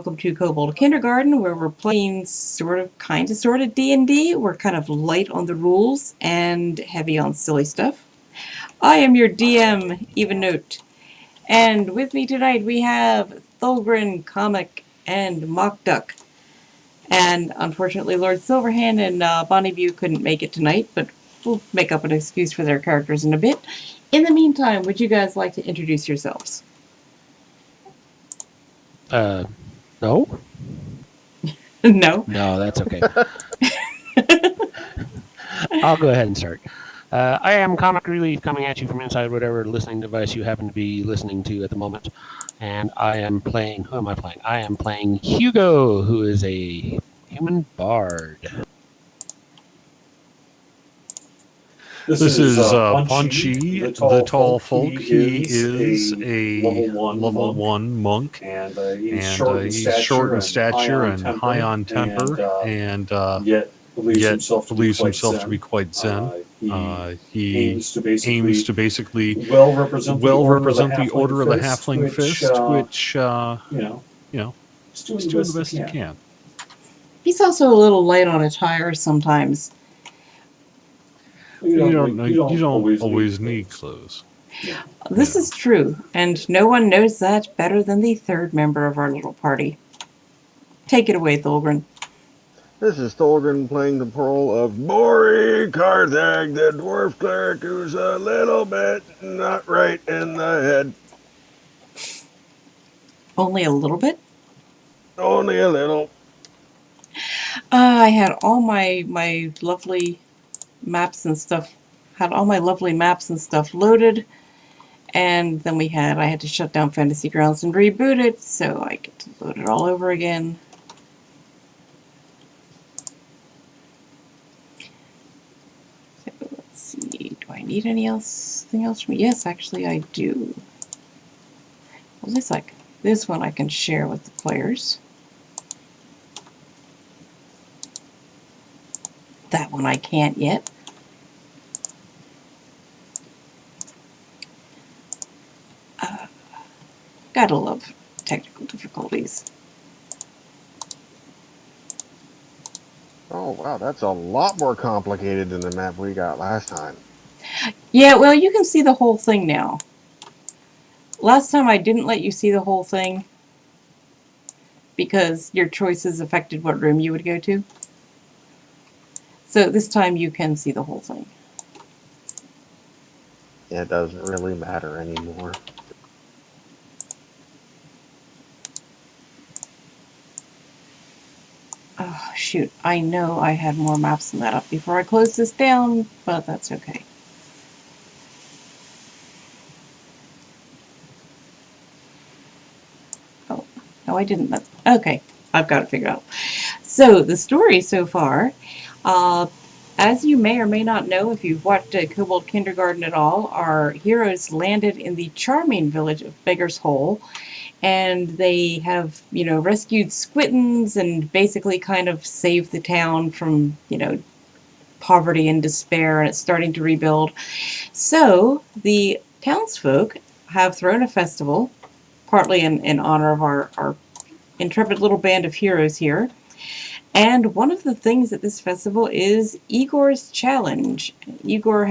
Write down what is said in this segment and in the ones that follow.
Welcome to Kobold Kindergarten, where we're playing kind of D&D. We're kind of light on the rules and heavy on silly stuff. I am your DM, EvenNote. And with me tonight we have Thulgrin, Comic, and Mock Duck. And unfortunately Lord Silverhand and Bonneview couldn't make it tonight, but we'll make up an excuse for their characters in a bit. In the meantime, would you guys like to introduce yourselves? No? No? No, that's okay. I'll go ahead and start. I am Comic Relief, coming at you from inside whatever listening device you happen to be listening to at the moment. And I am playing... Who am I playing? I am playing Hugo, who is a human bard. This is Punchy, the tall folk. He is a level 1 monk, and he's short in stature and high on temper, and yet believes himself to be quite zen. He aims to basically well represent the Order of the Halfling Fist, which, is doing the best he can. He's also a little light on attire sometimes. You don't always need clothes. This is true, and no one knows that better than the third member of our little party. Take it away, Thulgrin. This is Thulgrin playing the role of Maury Karthag, the dwarf cleric who's a little bit not right in the head. Only a little bit? Only a little. I had all my lovely maps and stuff loaded, and then I had to shut down Fantasy Grounds and reboot it, so I get to load it all over again. So let's see, do I need anything else from me? Yes, actually I do. Well, this one I can share with the players. That one I can't yet. Gotta love technical difficulties. Oh, wow, that's a lot more complicated than the map we got last time. Yeah, well, you can see the whole thing now. Last time I didn't let you see the whole thing because your choices affected what room you would go to. So this time you can see the whole thing. Yeah, it doesn't really matter anymore. Oh, shoot. I know I had more maps than that up before I closed this down, but that's okay. Oh, no, I didn't. Okay, I've got it figured out. So, the story so far, as you may or may not know, if you've watched Kobold Kindergarten at all, our heroes landed in the charming village of Beggar's Hole, and they have, rescued squittens and basically kind of saved the town from, poverty and despair, and it's starting to rebuild. So the townsfolk have thrown a festival, partly in honor of our intrepid little band of heroes here. And one of the things at this festival is Igor's challenge. Igor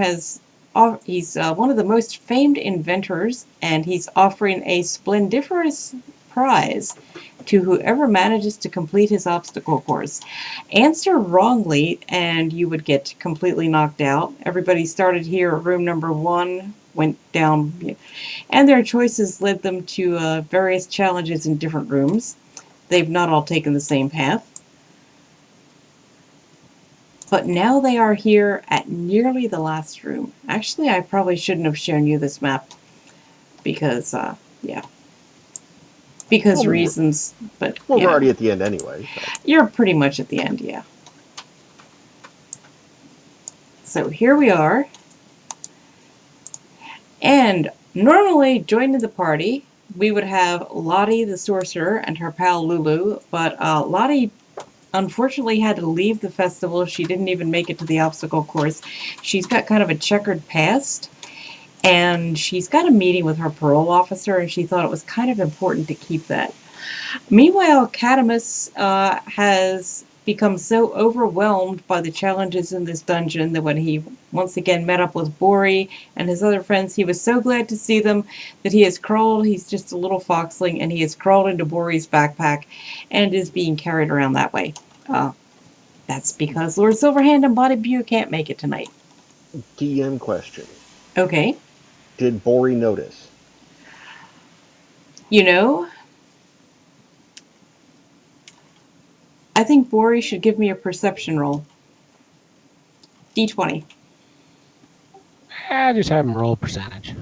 he's one of the most famed inventors, and he's offering a splendiferous prize to whoever manages to complete his obstacle course. Answer wrongly and you would get completely knocked out. Everybody started here at room number 1, went down, and their choices led them to various challenges in different rooms. They've not all taken the same path. But now they are here at nearly the last room. Actually, I probably shouldn't have shown you this map because, because reasons. But we're already at the end anyway. So. You're pretty much at the end, yeah. So here we are. And normally joining the party, we would have Lottie the sorcerer and her pal Lulu, but Lottie unfortunately had to leave the festival. She didn't even make it to the obstacle course. She's got kind of a checkered past, and she's got a meeting with her parole officer, and she thought it was kind of important to keep that. Meanwhile, Catamus has become so overwhelmed by the challenges in this dungeon that when he once again met up with Bori and his other friends, he was so glad to see them that he's just a little foxling, and he has crawled into Bori's backpack and is being carried around that way. That's because Lord Silverhand and Body Bew can't make it tonight. DM question. Okay. Did Bori notice? You know, I think Bori should give me a perception roll. D20. Just have him roll percentage.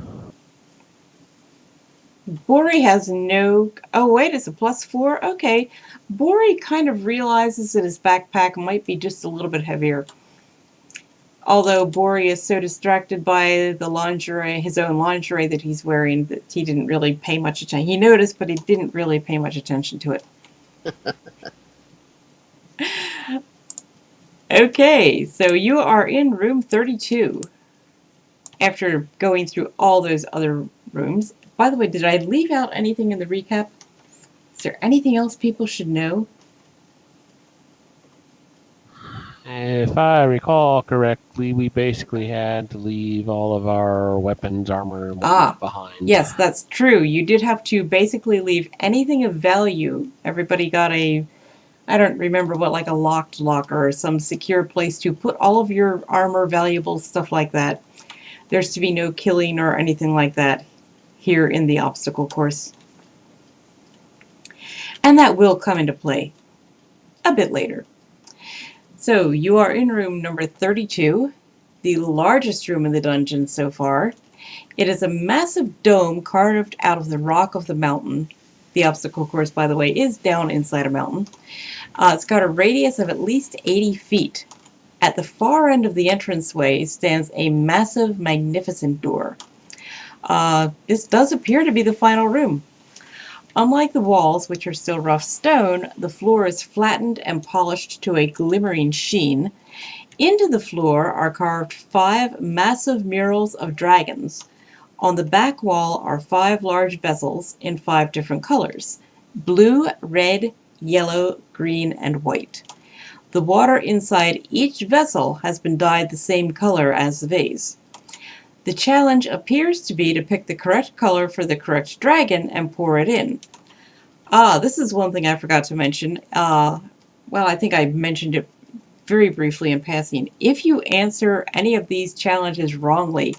Bori has no... Oh, wait, it's a +4? Okay. Bori kind of realizes that his backpack might be just a little bit heavier. Although Bori is so distracted by the lingerie, his own lingerie that he's wearing, that he didn't really pay much attention. He noticed, but he didn't really pay much attention to it. Okay, so you are in room 32. After going through all those other rooms. By the way, did I leave out anything in the recap? Is there anything else people should know? If I recall correctly, we basically had to leave all of our weapons, armor, and whatnot behind. Yes, that's true. You did have to basically leave anything of value. Everybody got I don't remember what, like a locked locker or some secure place to put all of your armor, valuables, stuff like that. There's to be no killing or anything like that here in the obstacle course. And that will come into play a bit later. So you are in room number 32, the largest room in the dungeon so far. It is a massive dome carved out of the rock of the mountain. The obstacle course, by the way, is down inside a mountain. It's got a radius of at least 80 feet. At the far end of the entranceway stands a massive, magnificent door. This does appear to be the final room. Unlike the walls, which are still rough stone, the floor is flattened and polished to a glimmering sheen. Into the floor are carved 5 massive murals of dragons. On the back wall are 5 large vessels in 5 different colors: blue, red, yellow, green, and white. The water inside each vessel has been dyed the same color as the vase. The challenge appears to be to pick the correct color for the correct dragon and pour it in. This is one thing I forgot to mention. Well, I think I mentioned it very briefly in passing. If you answer any of these challenges wrongly,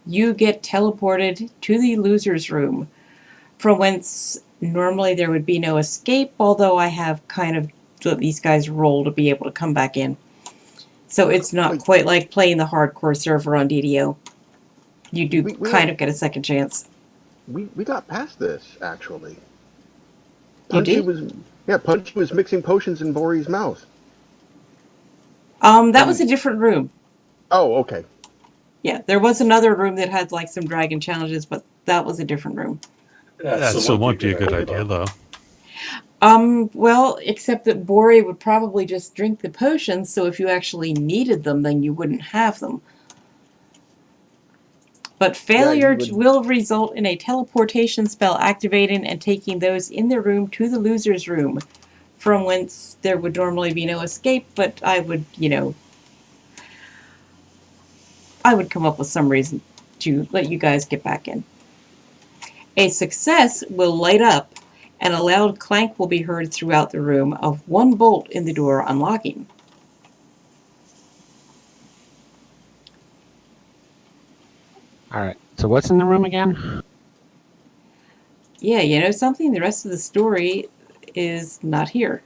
you get teleported to the loser's room, from whence normally there would be no escape, although I have kind of let these guys roll to be able to come back in. So it's not quite like playing the hardcore server on DDO. You do kind of get a second chance. We got past this, actually. Punchy was mixing potions in Bori's mouth. That was a different room. Oh, okay. Yeah, there was another room that had like some dragon challenges, but that was a different room. That still might be a good idea, though. Well, except that Bori would probably just drink the potions, so if you actually needed them, then you wouldn't have them. But failure will result in a teleportation spell activating and taking those in the room to the loser's room, from whence there would normally be no escape, but I would, I would come up with some reason to let you guys get back in. A success will light up, and a loud clank will be heard throughout the room of one bolt in the door unlocking. Alright, so what's in the room again? Yeah, you know something? The rest of the story is not here.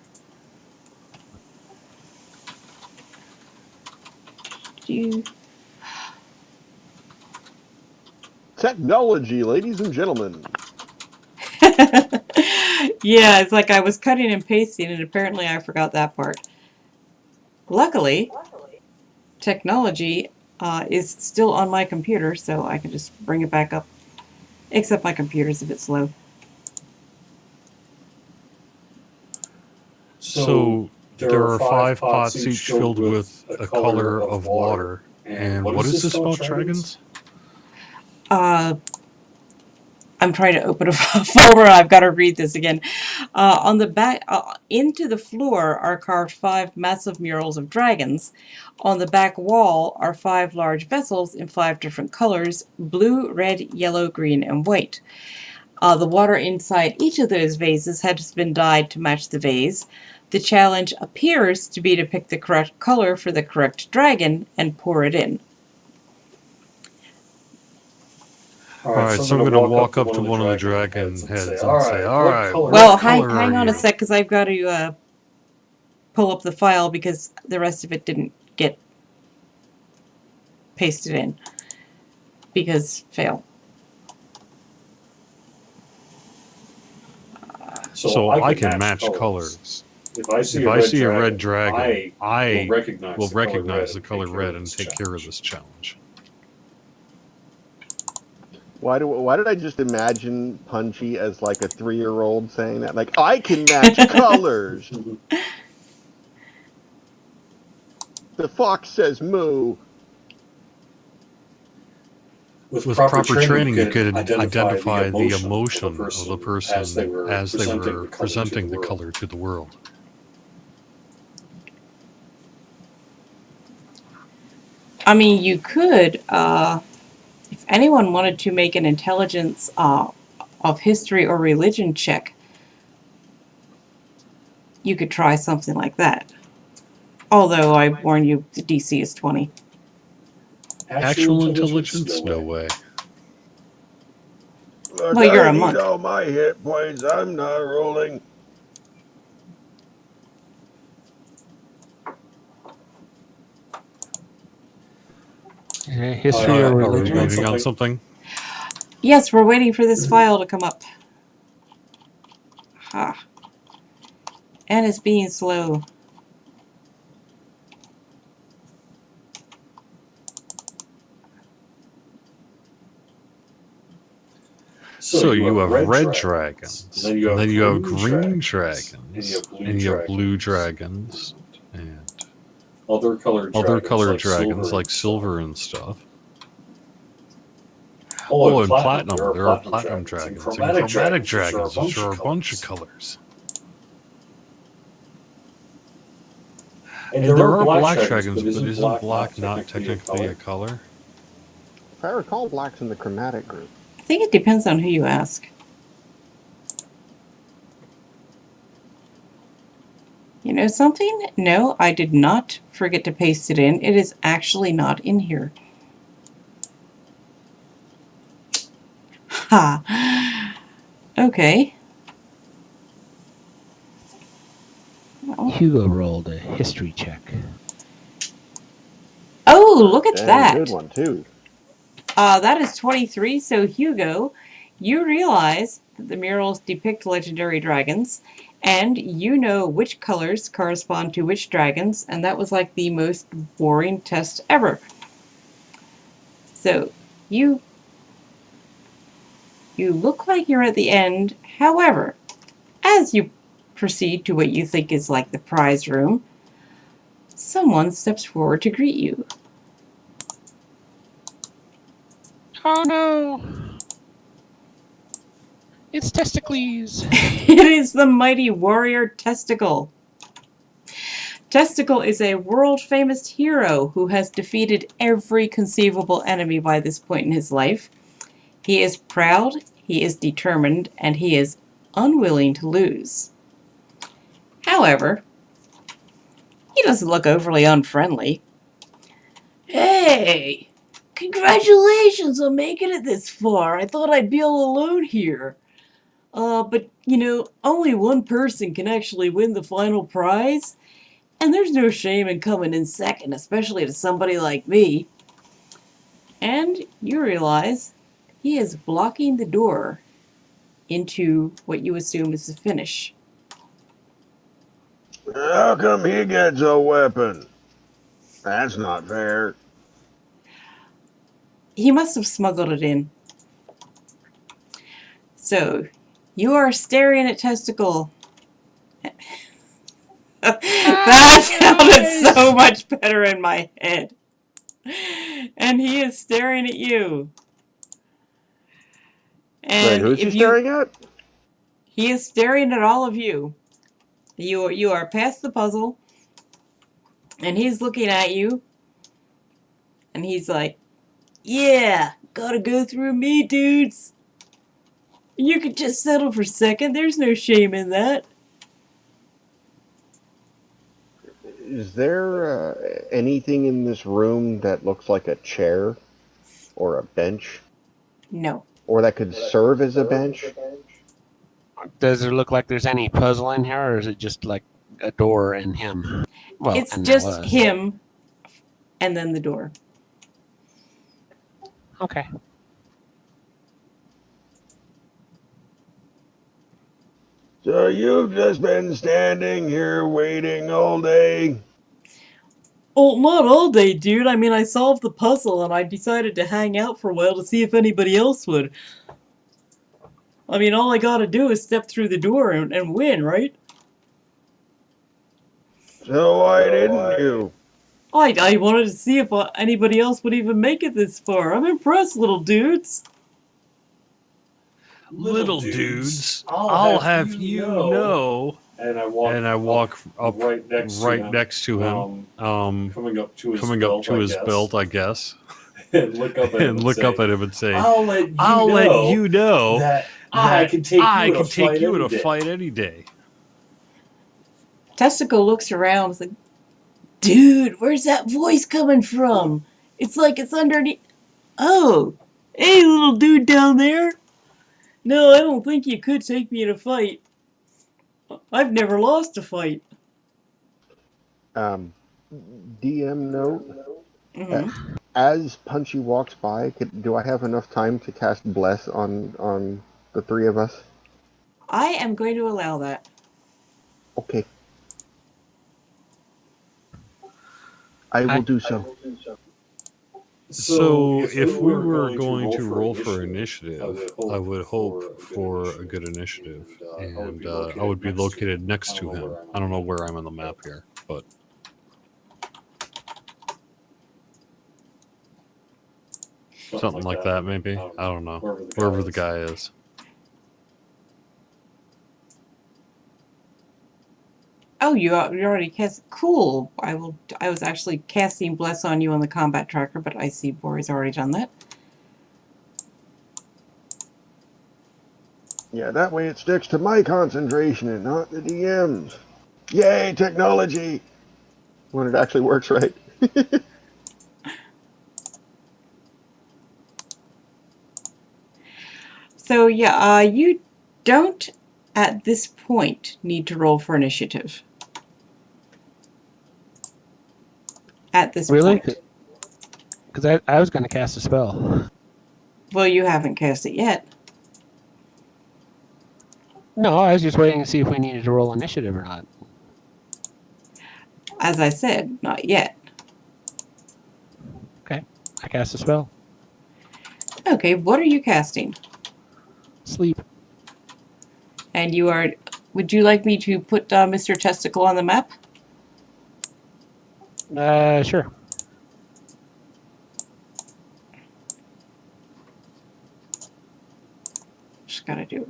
Technology, ladies and gentlemen. Yeah, it's like I was cutting and pasting, and apparently I forgot that part. Luckily, technology is still on my computer, so I can just bring it back up. Except my computer's a bit slow. So there are 5 pots each filled with a color of water. And what is this about dragons? I I'm trying to open a folder and I've got to read this again. On the back, into the floor are carved 5 massive murals of dragons. On the back wall are 5 large vessels in 5 different colors: blue, red, yellow, green, and white. The water inside each of those vases has been dyed to match the vase. The challenge appears to be to pick the correct color for the correct dragon and pour it in. All right, so I'm going to walk up to one of the dragon heads and say, all right, Well, what color hang are on you? a sec, because I've got to pull up the file because the rest of it didn't get pasted in. Because fail. So I can match colors. If I see a red dragon, I will recognize the color red and take care of this challenge. Why did I just imagine Punchy as like a 3-year-old saying that? Like, I can match colors. The fox says moo. With proper training, you could identify the emotion of the person as they were presenting the color to the world. I mean, you could, if anyone wanted to make an intelligence of history or religion check, you could try something like that. Although I warn you, the DC is 20. Actual intelligence? No way. Look, Well, you're I a need monk. all my hit points. I'm not rolling. History or Are we religion? moving on something? Yes, we're waiting for this file to come up. Ha. And it's being slow. So you have red dragons, and then you have green dragons, and you have blue dragons, and other colored dragons like silver and stuff. Oh, and platinum. There are platinum dragons and chromatic dragons, which are a bunch of colors. And there are black dragons, but isn't black not technically a color? If I recall, black's in the chromatic group. I think it depends on who you ask. You know something? No, I did not forget to paste it in. It is actually not in here. Ha. Okay. Well. Hugo rolled a history check. Oh, look at Damn that. good one, too. That is 23. So, Hugo, you realize that the murals depict legendary dragons, and you know which colors correspond to which dragons, and that was like the most boring test ever. So, you look like you're at the end. However, as you proceed to what you think is like the prize room, someone steps forward to greet you. Oh no! It's Testicles! It is the mighty warrior Testicle. Testicle is a world-famous hero who has defeated every conceivable enemy by this point in his life. He is proud, he is determined, and he is unwilling to lose. However, he doesn't look overly unfriendly. Hey! Congratulations on making it this far. I thought I'd be all alone here. But, you know, only one person can actually win the final prize. And there's no shame in coming in second, especially to somebody like me. And you realize he is blocking the door into what you assume is the finish. How come he gets a weapon? That's not fair. He must have smuggled it in. So, you are staring at Testicle. That sounded so much better in my head. And he is staring at you. And who's he staring at? He is staring at all of you. You are past the puzzle, and he's looking at you, and he's like, "Yeah, gotta go through me, dudes. You could just settle for second. There's no shame in that." Is there anything in this room that looks like a chair or a bench? No. Or that could serve as a bench? Does it look like there's any puzzle in here, or is it just like a door and him? Well, It's and just us. him, and then the door. Okay. So you've just been standing here waiting all day? Oh, not all day, dude. I mean, I solved the puzzle, and I decided to hang out for a while to see if anybody else would. I mean, all I gotta do is step through the door and win, right? So why didn't you? I wanted to see if anybody else would even make it this far. I'm impressed, little dudes. Little dudes, I'll have you know. And I walk up right next to him, coming up to his belt, I guess, and look up at him and say, "I'll let you know that I can take you in a fight any day." Testicle looks around and is like, "Dude, where's that voice coming from? It's like it's underneath." "Oh, hey, little dude down there. No, I don't think you could take me in a fight. I've never lost a fight." DM note. Mm-hmm. As Punchy walks by, do I have enough time to cast Bless on the three of us? I am going to allow that. Okay. I will do so. So, if we were going to roll for initiative, I would hope for a good initiative, and I would be located next to him. I don't know where I'm on the map here, but something like that, maybe. I don't know. Wherever the guy is. Oh, you already cast. Cool. I was actually casting Bless on you on the combat tracker, but I see Bori's already done that. Yeah, that way it sticks to my concentration and not the DM's. Yay, technology! When it actually works right. So yeah, you don't at this point need to roll for initiative. At this Really? point. Because I was going to cast a spell. Well, you haven't cast it yet. No, I was just waiting to see if we needed to roll initiative or not. As I said, not yet. Okay. I cast a spell. Okay, what are you casting? Sleep. And you are. Would you like me to put Mr. Testicle on the map? Sure. Just gotta do it.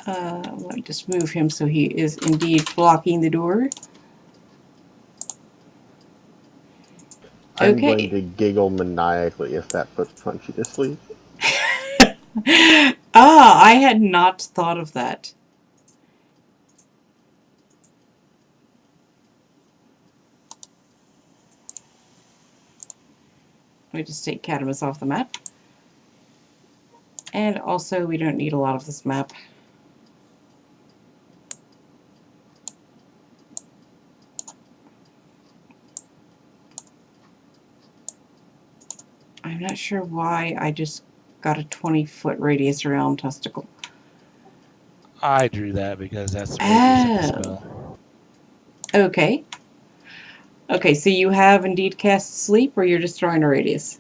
Let me just move him so he is indeed blocking the door. I'm Okay. going to giggle maniacally if that puts Punchy to sleep. I had not thought of that. Let me just take Cadamus off the map. And also, we don't need a lot of this map. I'm not sure why I just got a 20-foot radius around Testicle. I drew that because that's the radius of the spell. Okay. Okay, so you have indeed cast sleep, or you're just drawing a radius?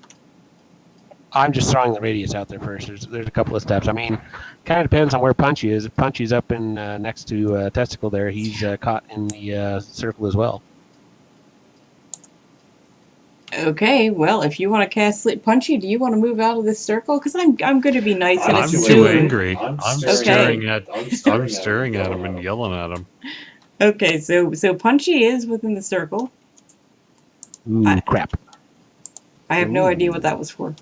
I'm just throwing the radius out there first. There's a couple of steps. I mean, kind of depends on where Punchy is. If Punchy's up in next to Testicle there, he's caught in the circle as well. Okay, well, if you want to cast Sleep Punchy, do you want to move out of this circle? Because I'm going to be nice and I'm too assume. angry. I'm staring at him and yelling at him. Okay, so Punchy is within the circle. Ooh, crap. I have no idea what that was for.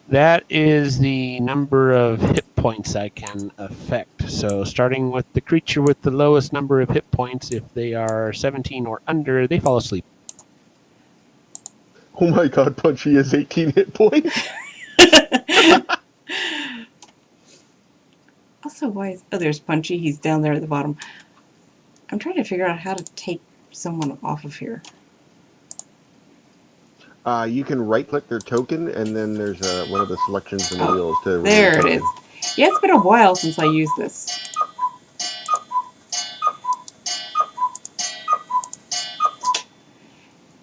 That is the number of hit points I can affect. So starting with the creature with the lowest number of hit points, if they are 17 or under, they fall asleep. Oh my god, Punchy has 18 hit points. Also, why is... Oh, there's Punchy. He's down there at the bottom. I'm trying to figure out how to take someone off of here. You can right-click their token, and then there's one of the selections in the wheels to remove There token. it is. Yeah, it's been a while since I used this.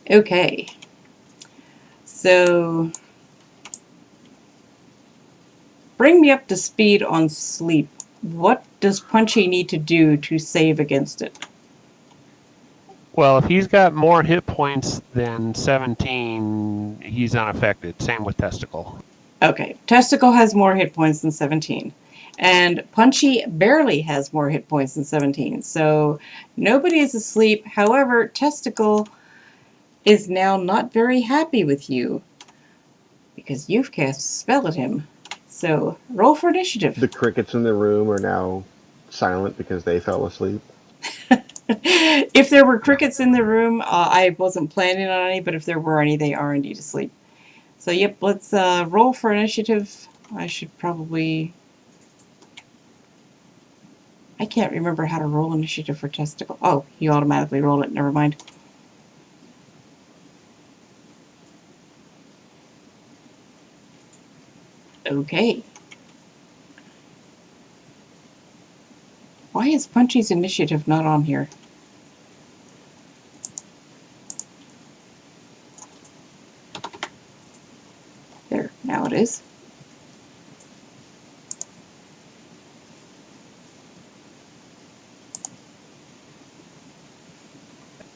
Okay. So, bring me up to speed on sleep. What does Punchy need to do to save against it? Well, if he's got more hit points than 17, he's unaffected. Same with Testicle. Okay, Testicle has more hit points than 17. And Punchy barely has more hit points than 17. So nobody is asleep. However, Testicle is now not very happy with you because you've cast a spell at him. So roll for initiative. The crickets in the room are now silent because they fell asleep. If there were crickets in the room, I wasn't planning on any, but if there were any, they are indeed asleep. So yep, let's roll for initiative. I should probably... I can't remember how to roll initiative for Testicle. Oh, you automatically roll it. Never mind. Okay. Why is Punchy's initiative not on here? There, now it is.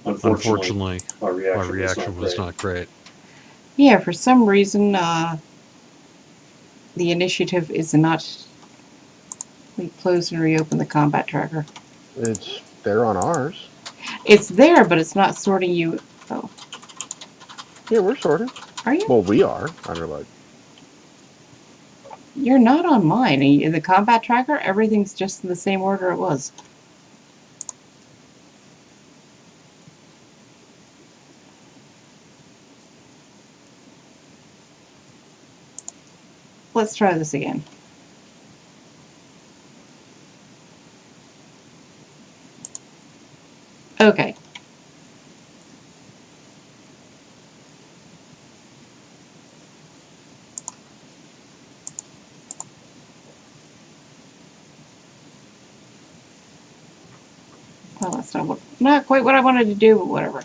Unfortunately, my reaction was not great. Yeah, for some reason, the initiative is not... We close and reopen the combat tracker. It's there on ours. It's there, but it's not sorting you... Oh. Yeah, we're sorted. Are you? Well, we are. I don't know about... You're not on mine. In the combat tracker, everything's just in the same order it was. Let's try this again. Okay. Well, that's not quite what I wanted to do, but whatever.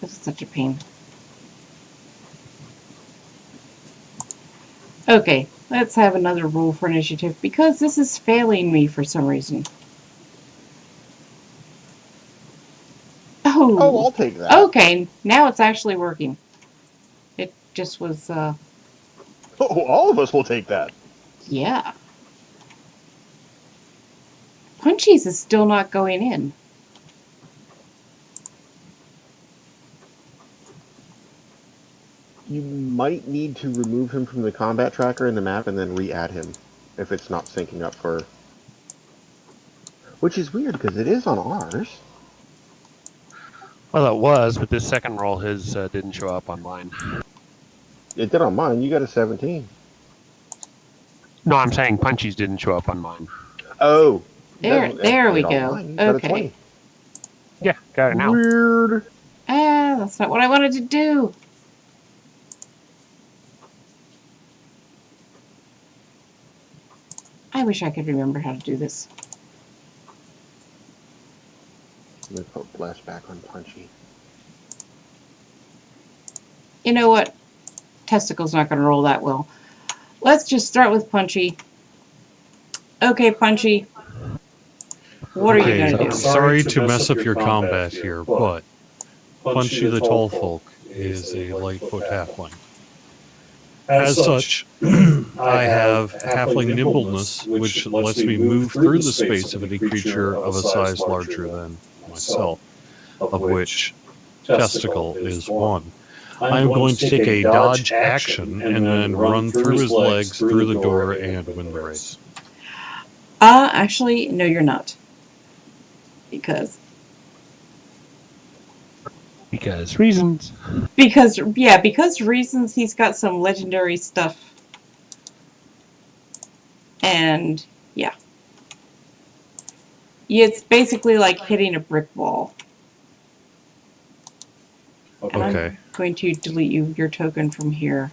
This is such a pain. Okay, let's have another roll for initiative because this is failing me for some reason. Oh, I'll take that. Okay, now it's actually working. It just was, Oh, all of us will take that. yeah. Punchy's is still not going in. You might need to remove him from the combat tracker in the map and then re-add him if it's not syncing up for... Which is weird because it is on ours. Well, it was, but this second roll his didn't show up on mine. It did on mine. You got a 17. No, I'm saying Punchy's didn't show up on mine. Oh. There we go. Okay. Yeah, got it now. Weird. That's not what I wanted to do. I wish I could remember how to do this. Let me put blast back on Punchy. You know what? Testicle's not going to roll that well. Let's just start with Punchy. Okay, Punchy. What are you going to I'm do? sorry to mess up your combat here, but Punchy the Tall Folk is a Lightfoot halfling. As such, I have halfling nimbleness, which lets me move through the space of any creature of a size larger than myself, of which Testicle is one. I am going to take a dodge action and then run through his legs through the door and win the race. Actually, no, you're not. Because reasons. Because reasons. He's got some legendary stuff. And, yeah. It's basically like hitting a brick wall. And I'm going to delete your token from here.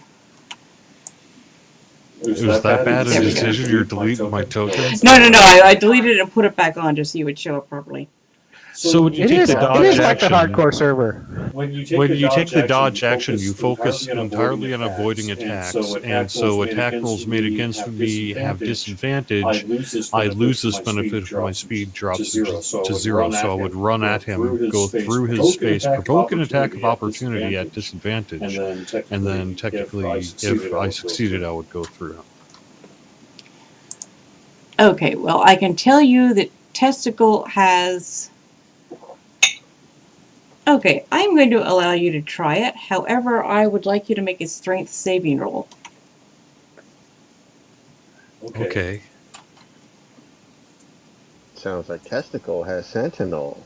It was that bad a decision? You're deleting my tokens? No. I deleted it and put it back on just so you would show it properly. So when you take the dodge action, like the hardcore server. When you take the dodge action, you focus entirely on avoiding attacks, and so attack rolls made against me have disadvantage. I lose this benefit if my speed drops to 0, so I would run at him, go through his space, provoke an attack of opportunity at disadvantage, and then technically, if I succeeded, I would go through him. Okay, well, I can tell you that Testicle has... Okay, I'm going to allow you to try it. However, I would like you to make a strength saving roll. Okay. Sounds like Testicle has Sentinel.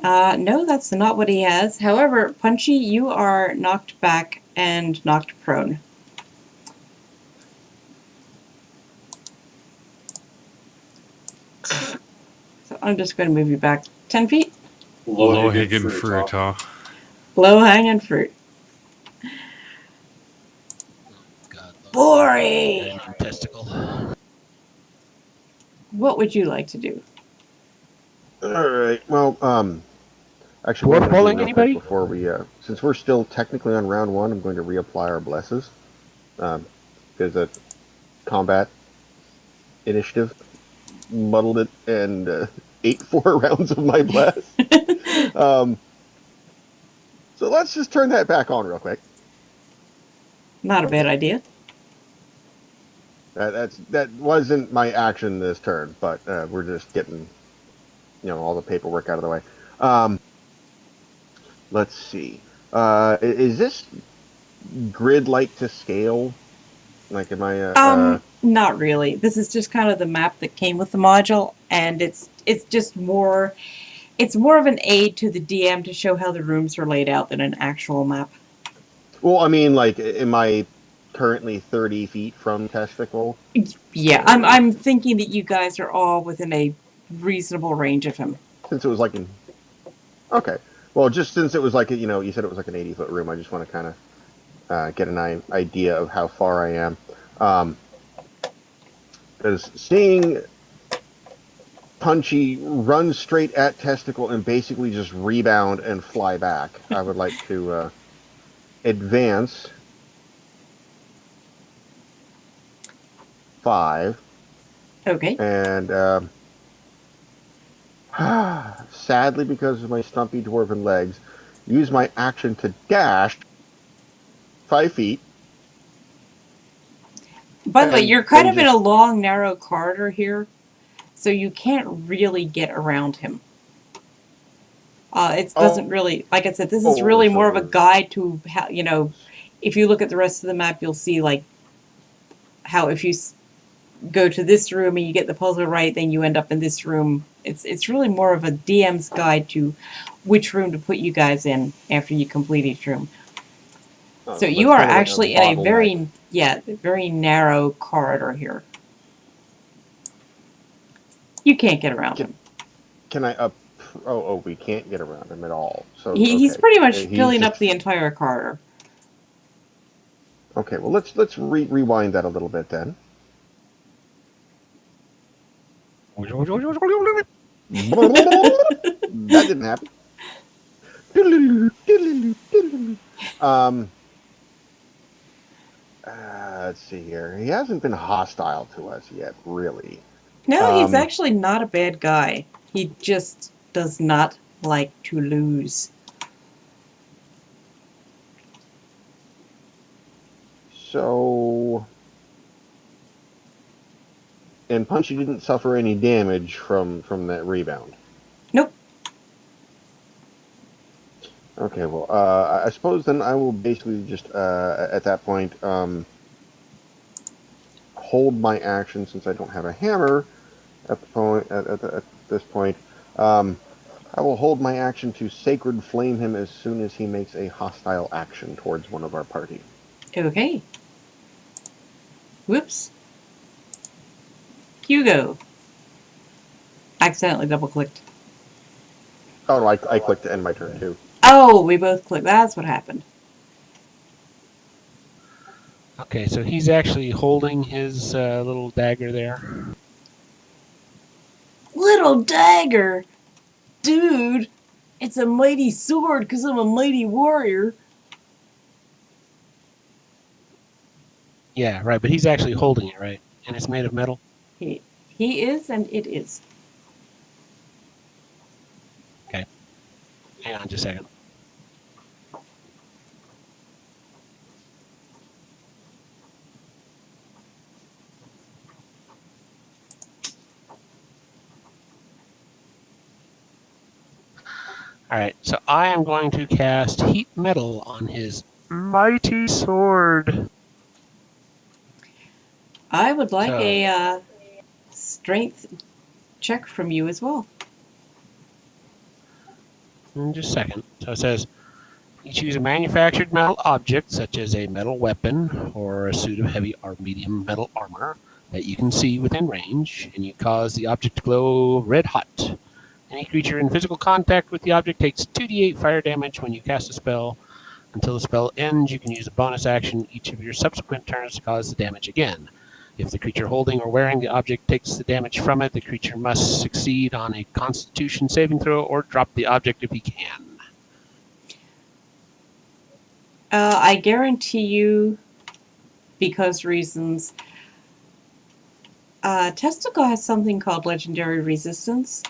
No, that's not what he has. However, Punchy, you are knocked back and knocked prone. So I'm just going to move you back 10 feet. Low-hanging fruit, huh? Low-hanging fruit. Boring! Testicle. What would you like to do? Alright, well, actually, Dwarf rolling, anybody? Before we, since we're still technically on round 1, I'm going to reapply our blesses. Because the combat initiative muddled it and ate 4 rounds of my bless. So let's just turn that back on real quick. Not a bad idea. That wasn't my action this turn, but we're just getting, all the paperwork out of the way. Let's see. Is this grid-like to scale? Like, am I? Not really. This is just kind of the map that came with the module, and it's just more. It's more of an aid to the DM to show how the rooms are laid out than an actual map. Well, I mean, like, am I currently 30 feet from Testicle? Yeah, I'm thinking that you guys are all within a reasonable range of him. Since it was like okay. Well, just since it was like, you said it was like an 80-foot room, I just want to kind of get an idea of how far I am. Because seeing Punchy run straight at Testicle and basically just rebound and fly back, I would like to advance 5. Okay. And sadly, because of my stumpy dwarven legs, use my action to dash 5 feet. By the way, you're kind of in a long, narrow corridor here, so you can't really get around him. It doesn't really, like I said, this is really more of a guide to how, if you look at the rest of the map, you'll see, like, how if you go to this room and you get the puzzle right, then you end up in this room. It's really more of a DM's guide to which room to put you guys in after you complete each room. So you are actually in a very narrow corridor here. You can't get around him. Can I we can't get around him at all. So he's pretty much filling up the entire corridor. Okay, well let's rewind that a little bit then. That didn't happen. Let's see here. He hasn't been hostile to us yet, really. No, he's actually not a bad guy. He just does not like to lose. So... And Punchy didn't suffer any damage from that rebound. Nope. Okay, well, I suppose then I will basically just, at that point, hold my action since I don't have a hammer at the point, at this point. I will hold my action to Sacred Flame him as soon as he makes a hostile action towards one of our party. Okay. Whoops. Hugo. Accidentally double-clicked. Oh, no, I clicked to end my turn, too. Oh, we both clicked. That's what happened. Okay, so he's actually holding his little dagger there. Little dagger? Dude, it's a mighty sword because I'm a mighty warrior. Yeah, right, but he's actually holding it, right? And it's made of metal? He is, and it is. Okay. Hang on just a second. Alright, so I am going to cast Heat Metal on his mighty sword. I would like So- a strength check from you as well. Just a second. So it says, you choose a manufactured metal object, such as a metal weapon or a suit of heavy or medium metal armor that you can see within range, and you cause the object to glow red hot. Any creature in physical contact with the object takes 2d8 fire damage when you cast a spell. Until the spell ends, you can use a bonus action each of your subsequent turns to cause the damage again. If the creature holding or wearing the object takes the damage from it, the creature must succeed on a Constitution saving throw or drop the object if he can. I guarantee you, because reasons, Testicle has something called Legendary Resistance.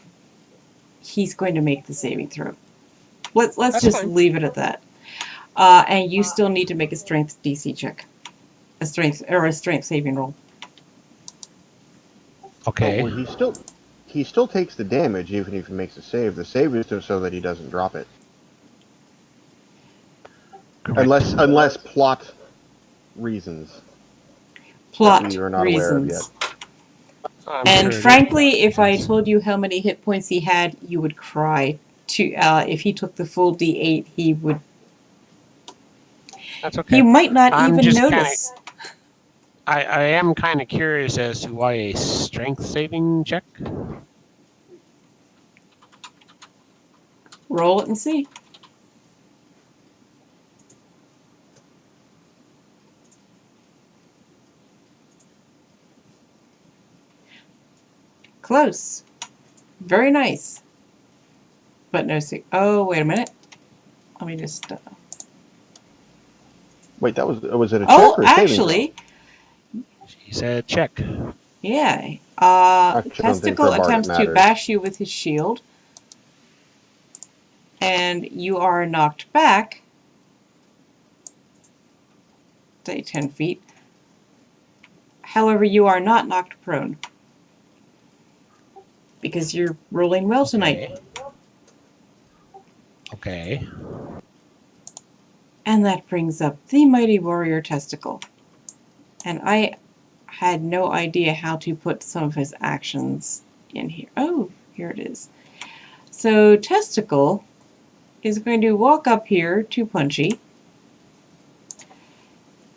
He's going to make the saving throw. Let's That's just fine. leave it at that. And you still need to make a Strength DC check, a strength saving roll. Okay. Oh, well, he still takes the damage even if he makes a save. The save is just so that he doesn't drop it. Correct. Unless plot reasons Plot that we are not aware of yet. reasons. I'm And sure it is frankly, plot if I reasons. told you how many hit points he had, you would cry. If he took the full D8, he would. That's okay. He might not I'm even just notice. I am kind of curious as to why a strength saving check. Roll it and see. Close. Very nice. But no. Oh, wait a minute. Let me just. Wait, was it a check Oh, or a saving throw? actually, She said check. yeah. Actually, I don't think Testicle for a bard it attempts to matters. bash you with his shield, and you are knocked back. Say 10 feet. However, you are not knocked prone because you're rolling well tonight. Okay. And that brings up the Mighty Warrior Testicle. And I had no idea how to put some of his actions in here. Oh, here it is. So Testicle is going to walk up here to Punchy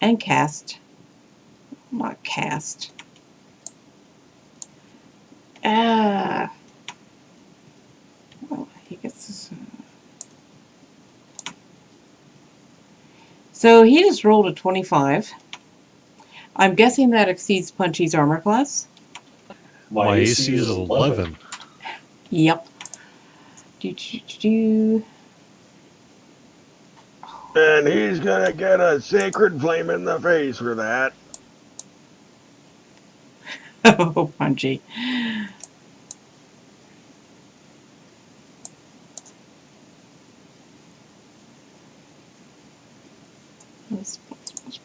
and not cast. Oh, he gets this. So he just rolled a 25. I'm guessing that exceeds Punchy's armor class. My AC is 11. Yep. Do. And he's gonna get a sacred flame in the face for that. Oh, Punchy.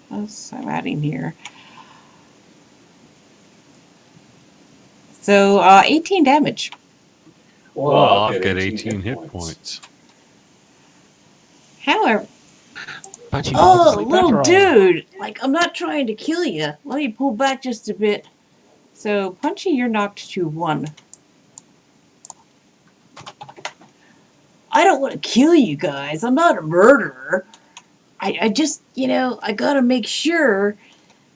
Plus. I'm adding here. So, 18 damage. Well, I've got 18 hit points. However, Punchy oh, falls asleep little after all. dude! Like, I'm not trying to kill you. Let me pull back just a bit. So, Punchy, you're knocked to 1. I don't want to kill you guys. I'm not a murderer. I just, I gotta make sure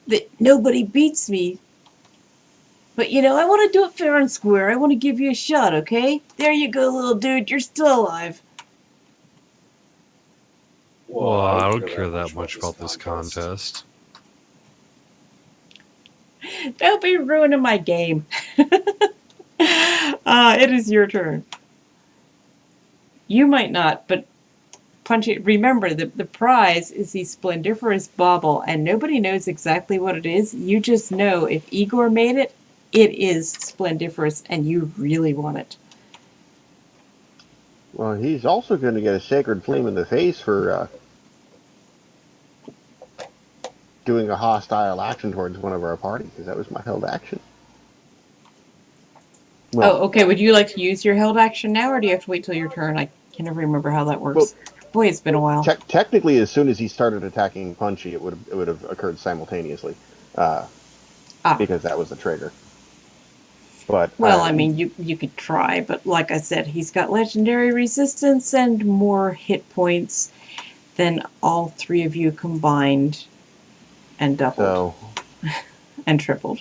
that nobody beats me. But, I want to do it fair and square. I want to give you a shot, okay? There you go, little dude. You're still alive. Well, I don't care that much about this contest. Don't be ruining my game. It is your turn. You might not, but Punchy, remember, the prize is the Splendiferous Bauble, and nobody knows exactly what it is. You just know if Igor made it, it is splendiferous, and you really want it. Well, he's also going to get a sacred flame in the face for doing a hostile action towards one of our party, because that was my held action. Well, Okay. Would you like to use your held action now, or do you have to wait till your turn? I can never remember how that works. Boy, it's been a while. Technically, as soon as he started attacking Punchy, it would have occurred simultaneously, because that was the trigger. But well, I mean, you could try, but like I said, he's got legendary resistance and more hit points than all 3 of you combined, and doubled, and tripled.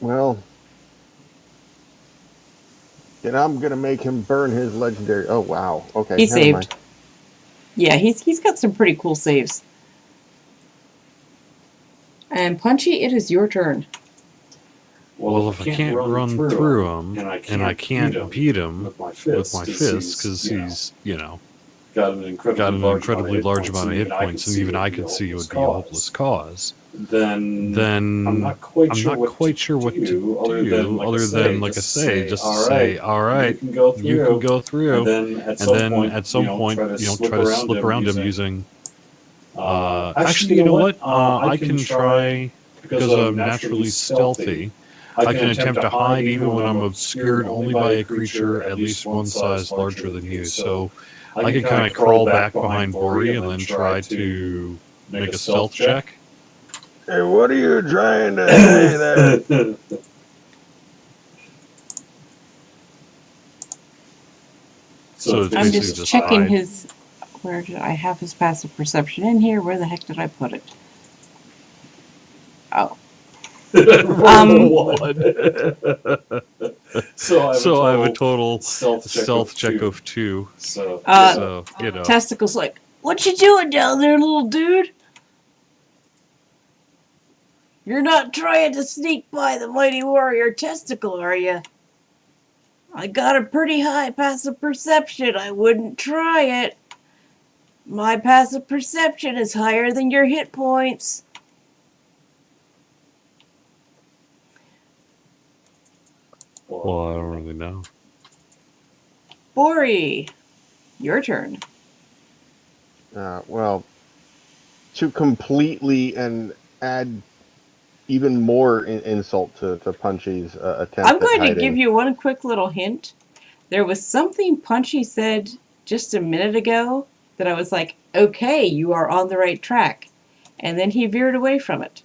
Well, then I'm gonna make him burn his legendary. Oh wow! Okay, He never saved. mind. Yeah, he's got some pretty cool saves. And Punchy, it is your turn. Well, if I can't run through him and I can't beat him with my fists because he's, got an incredibly large amount of hit points, and even I could see it would be a hopeless cause, then I'm not quite sure what to do other than, like I say, just to say, all right, you can go through, and then at some point, try to slip around him using. Actually, you know what? I can try, because I'm naturally stealthy. I can attempt to hide even when I'm obscured only by a creature at least one size larger than you. So I can kind of crawl back behind Bori and then try to make a stealth check. Hey, what are you trying to say there? So it's I'm basically just checking hide. his. Where did I have his passive perception in here? Where the heck did I put it? Oh. So I have a total stealth check of 2. So Testicle's like, what you doing down there, little dude? You're not trying to sneak by the mighty warrior Testicle, are you? I got a pretty high passive perception. I wouldn't try it. My passive perception is higher than your hit points. Well, I don't really know. Bori, your turn. Well, to completely and add even more insult to Punchy's attempt I'm at going hiding. to give you one quick little hint. There was something Punchy said just a minute ago that I was like, okay, you are on the right track. And then he veered away from it.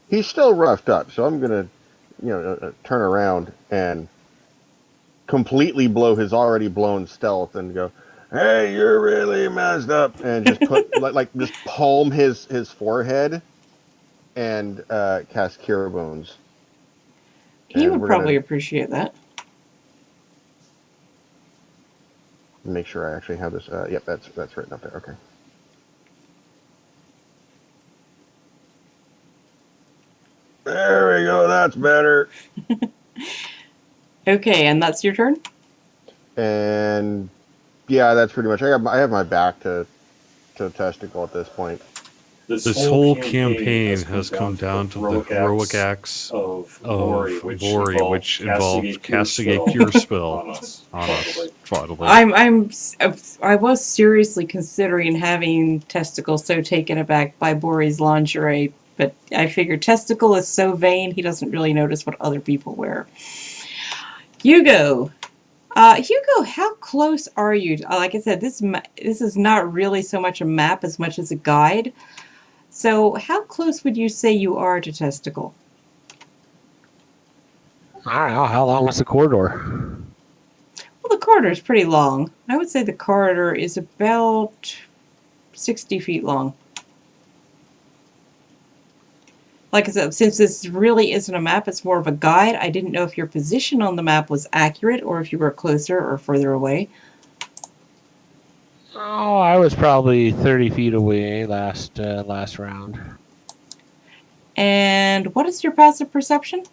He's still roughed up, so I'm gonna, turn around and completely blow his already blown stealth and go, "Hey, you're really messed up," and just put just palm his forehead and cast Cure Wounds. He And would we're probably gonna appreciate that. make sure I actually have this. Yep, that's written up there. Okay. That's better. Okay, and that's your turn? And yeah, that's pretty much. I have my back to Testicle at this point. This whole campaign has come down to the heroic acts of Lori, which involved casting a cure spell on us. Finally. I was seriously considering having Testicle so taken aback by Bori's lingerie, but I figured Testicle is so vain he doesn't really notice what other people wear. Hugo. Hugo, how close are you? Like I said, this is not really so much a map as much as a guide. So how close would you say you are to Testicle? I don't know. How long is the corridor? Well, the corridor is pretty long. I would say the corridor is about 60 feet long. Like I said, since this really isn't a map, it's more of a guide. I didn't know if your position on the map was accurate or if you were closer or further away. Oh, I was probably 30 feet away last round. And what is your passive perception?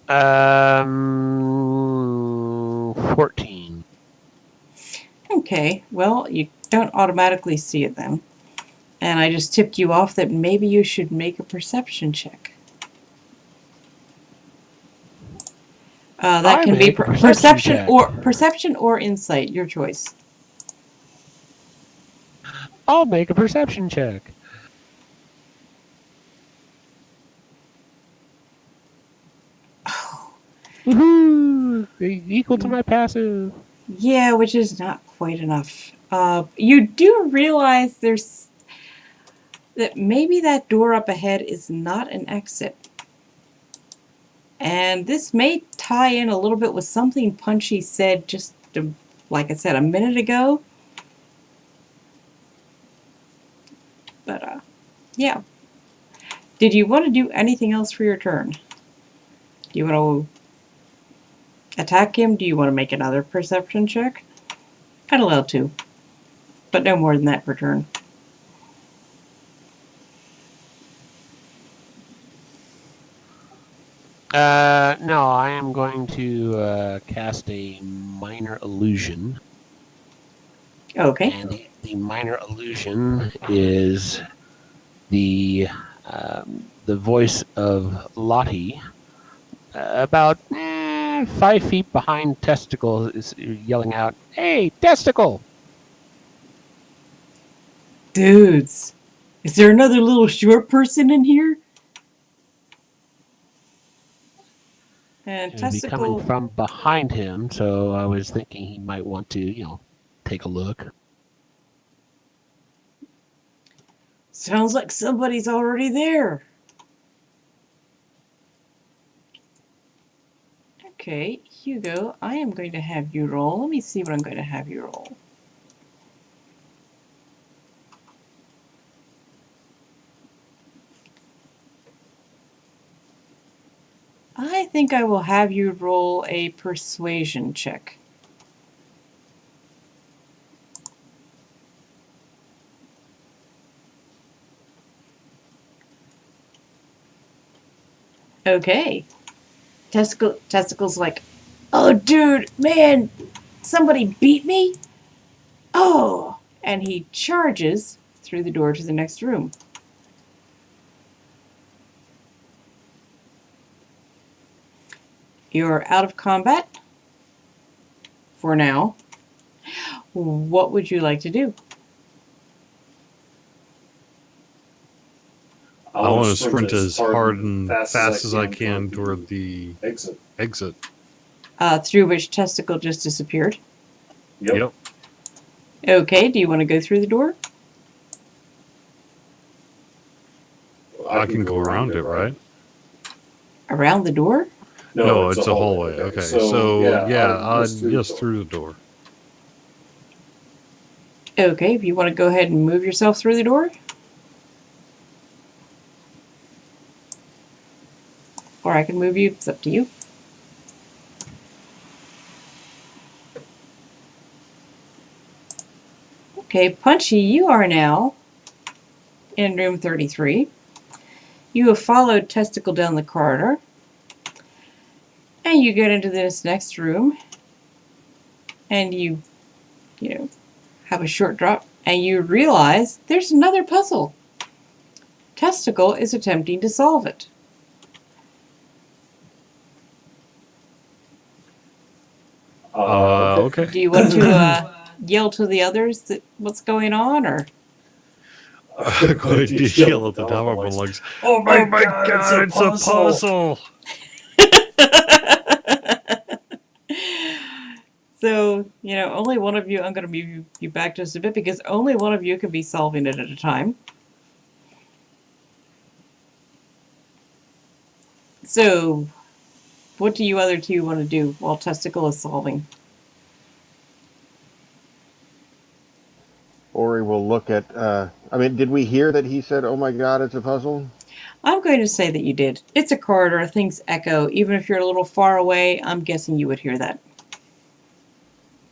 14. Okay, well, you don't automatically see it then. And I just tipped you off that maybe you should make a perception check. That can be perception or insight, your choice. I'll make a perception check. Woohoo! Equal to my passive. Yeah, which is not quite enough. You do realize that maybe that door up ahead is not an exit. And this may tie in a little bit with something Punchy said just, like I said, a minute ago. But, yeah. Did you want to do anything else for your turn? Do you want to attack him? Do you want to make another perception check? I'd allow 2. But no more than that per turn. No, I am going to cast a minor illusion. Okay. And the minor illusion is the voice of Lottie, about 5 feet behind Testicle, is yelling out, "Hey, Testicle!" Dudes, is there another little short person in here? And It would be coming Testicle from behind him, so I was thinking he might want to, take a look. sounds like somebody's already there. Okay, Hugo, I am going to have you roll. Let me see what I'm going to have you roll. I think I will have you roll a persuasion check. Okay. Testicle's like, oh, dude, man, somebody beat me? Oh! And he charges through the door to the next room. You're out of combat for now. What would you like to do? I want to sprint as hard and fast as I can toward the exit. Through which Testicle just disappeared. Yep. Okay, do you want to go through the door? I can go around it, right? Around the door? No, it's a hallway. Okay, so yeah, just through the door. Okay, if you want to go ahead and move yourself through the door. Or I can move you, it's up to you. Okay, Punchy, you are now in room 33. You have followed Testicle down the corridor, and you get into this next room, and you have a short drop, and you realize there's another puzzle. Testicle is attempting to solve it. Okay. Do you want to yell to the others that what's going on, or? Go ahead and yell at the top of my lungs. Oh my god, it's a puzzle! So, only one of you, I'm going to move you back just a bit because only one of you can be solving it at a time. So, what do you other two want to do while Testicle is solving? Ori will look at, did we hear that he said, oh my god, it's a puzzle? I'm going to say that you did. It's a corridor, things echo. Even if you're a little far away, I'm guessing you would hear that.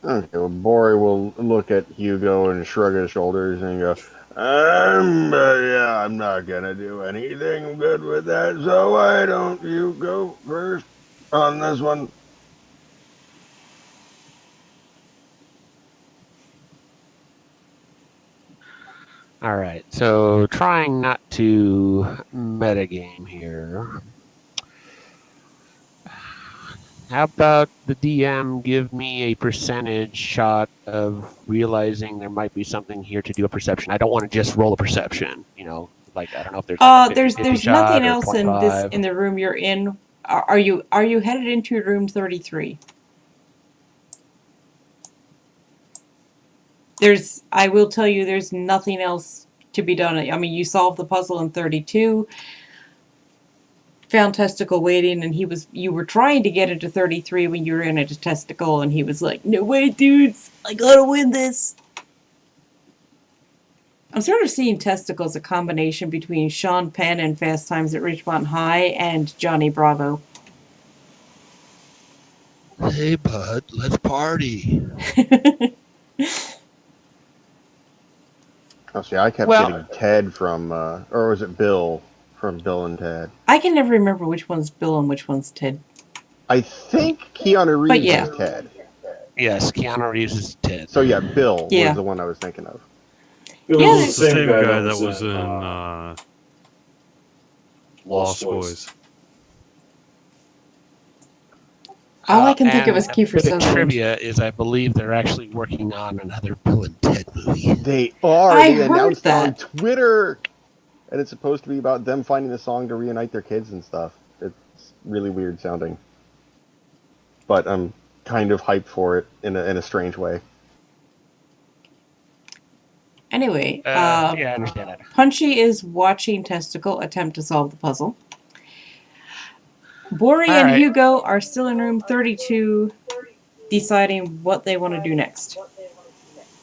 Okay, well, Bori will look at Hugo and shrug his shoulders and go, I'm not gonna do anything good with that, so why don't you go first on this one? All right, so trying not to metagame here. How about the DM give me a percentage shot of realizing there might be something here to do a perception? I don't want to just roll a perception, like I don't know if there's like a 50, there's shot nothing or else 25. in the room you're in. Are you headed into room 33? I will tell you, there's nothing else to be done. I mean, you solved the puzzle in 32, found Testicle waiting, and you were trying to get into 33 when you were in at a Testicle, and he was like, no way, dudes, I gotta win this. I'm sort of seeing Testicle as a combination between Sean Penn and Fast Times at Ridgemont High and Johnny Bravo. Hey, bud, let's party. Oh, see, I kept getting Ted from, or was it Bill from Bill and Ted? I can never remember which one's Bill and which one's Ted. I think Keanu Reeves is Ted. Yes, Keanu Reeves is Ted. So yeah, Bill was the one I was thinking of. It was the same guy that was in Lost Boys. All I can think of is Kiefer Sutherland. The Sutherland. trivia is I believe they're actually working on another Bill and Ted movie. They are. I they heard announced that on Twitter. And it's supposed to be about them finding the song to reunite their kids and stuff. It's really weird sounding. But I'm kind of hyped for it in a strange way. Anyway, yeah, I understand that. Punchy is watching Testicle attempt to solve the puzzle. Bori and Hugo are still in room 32 deciding what they want to do next.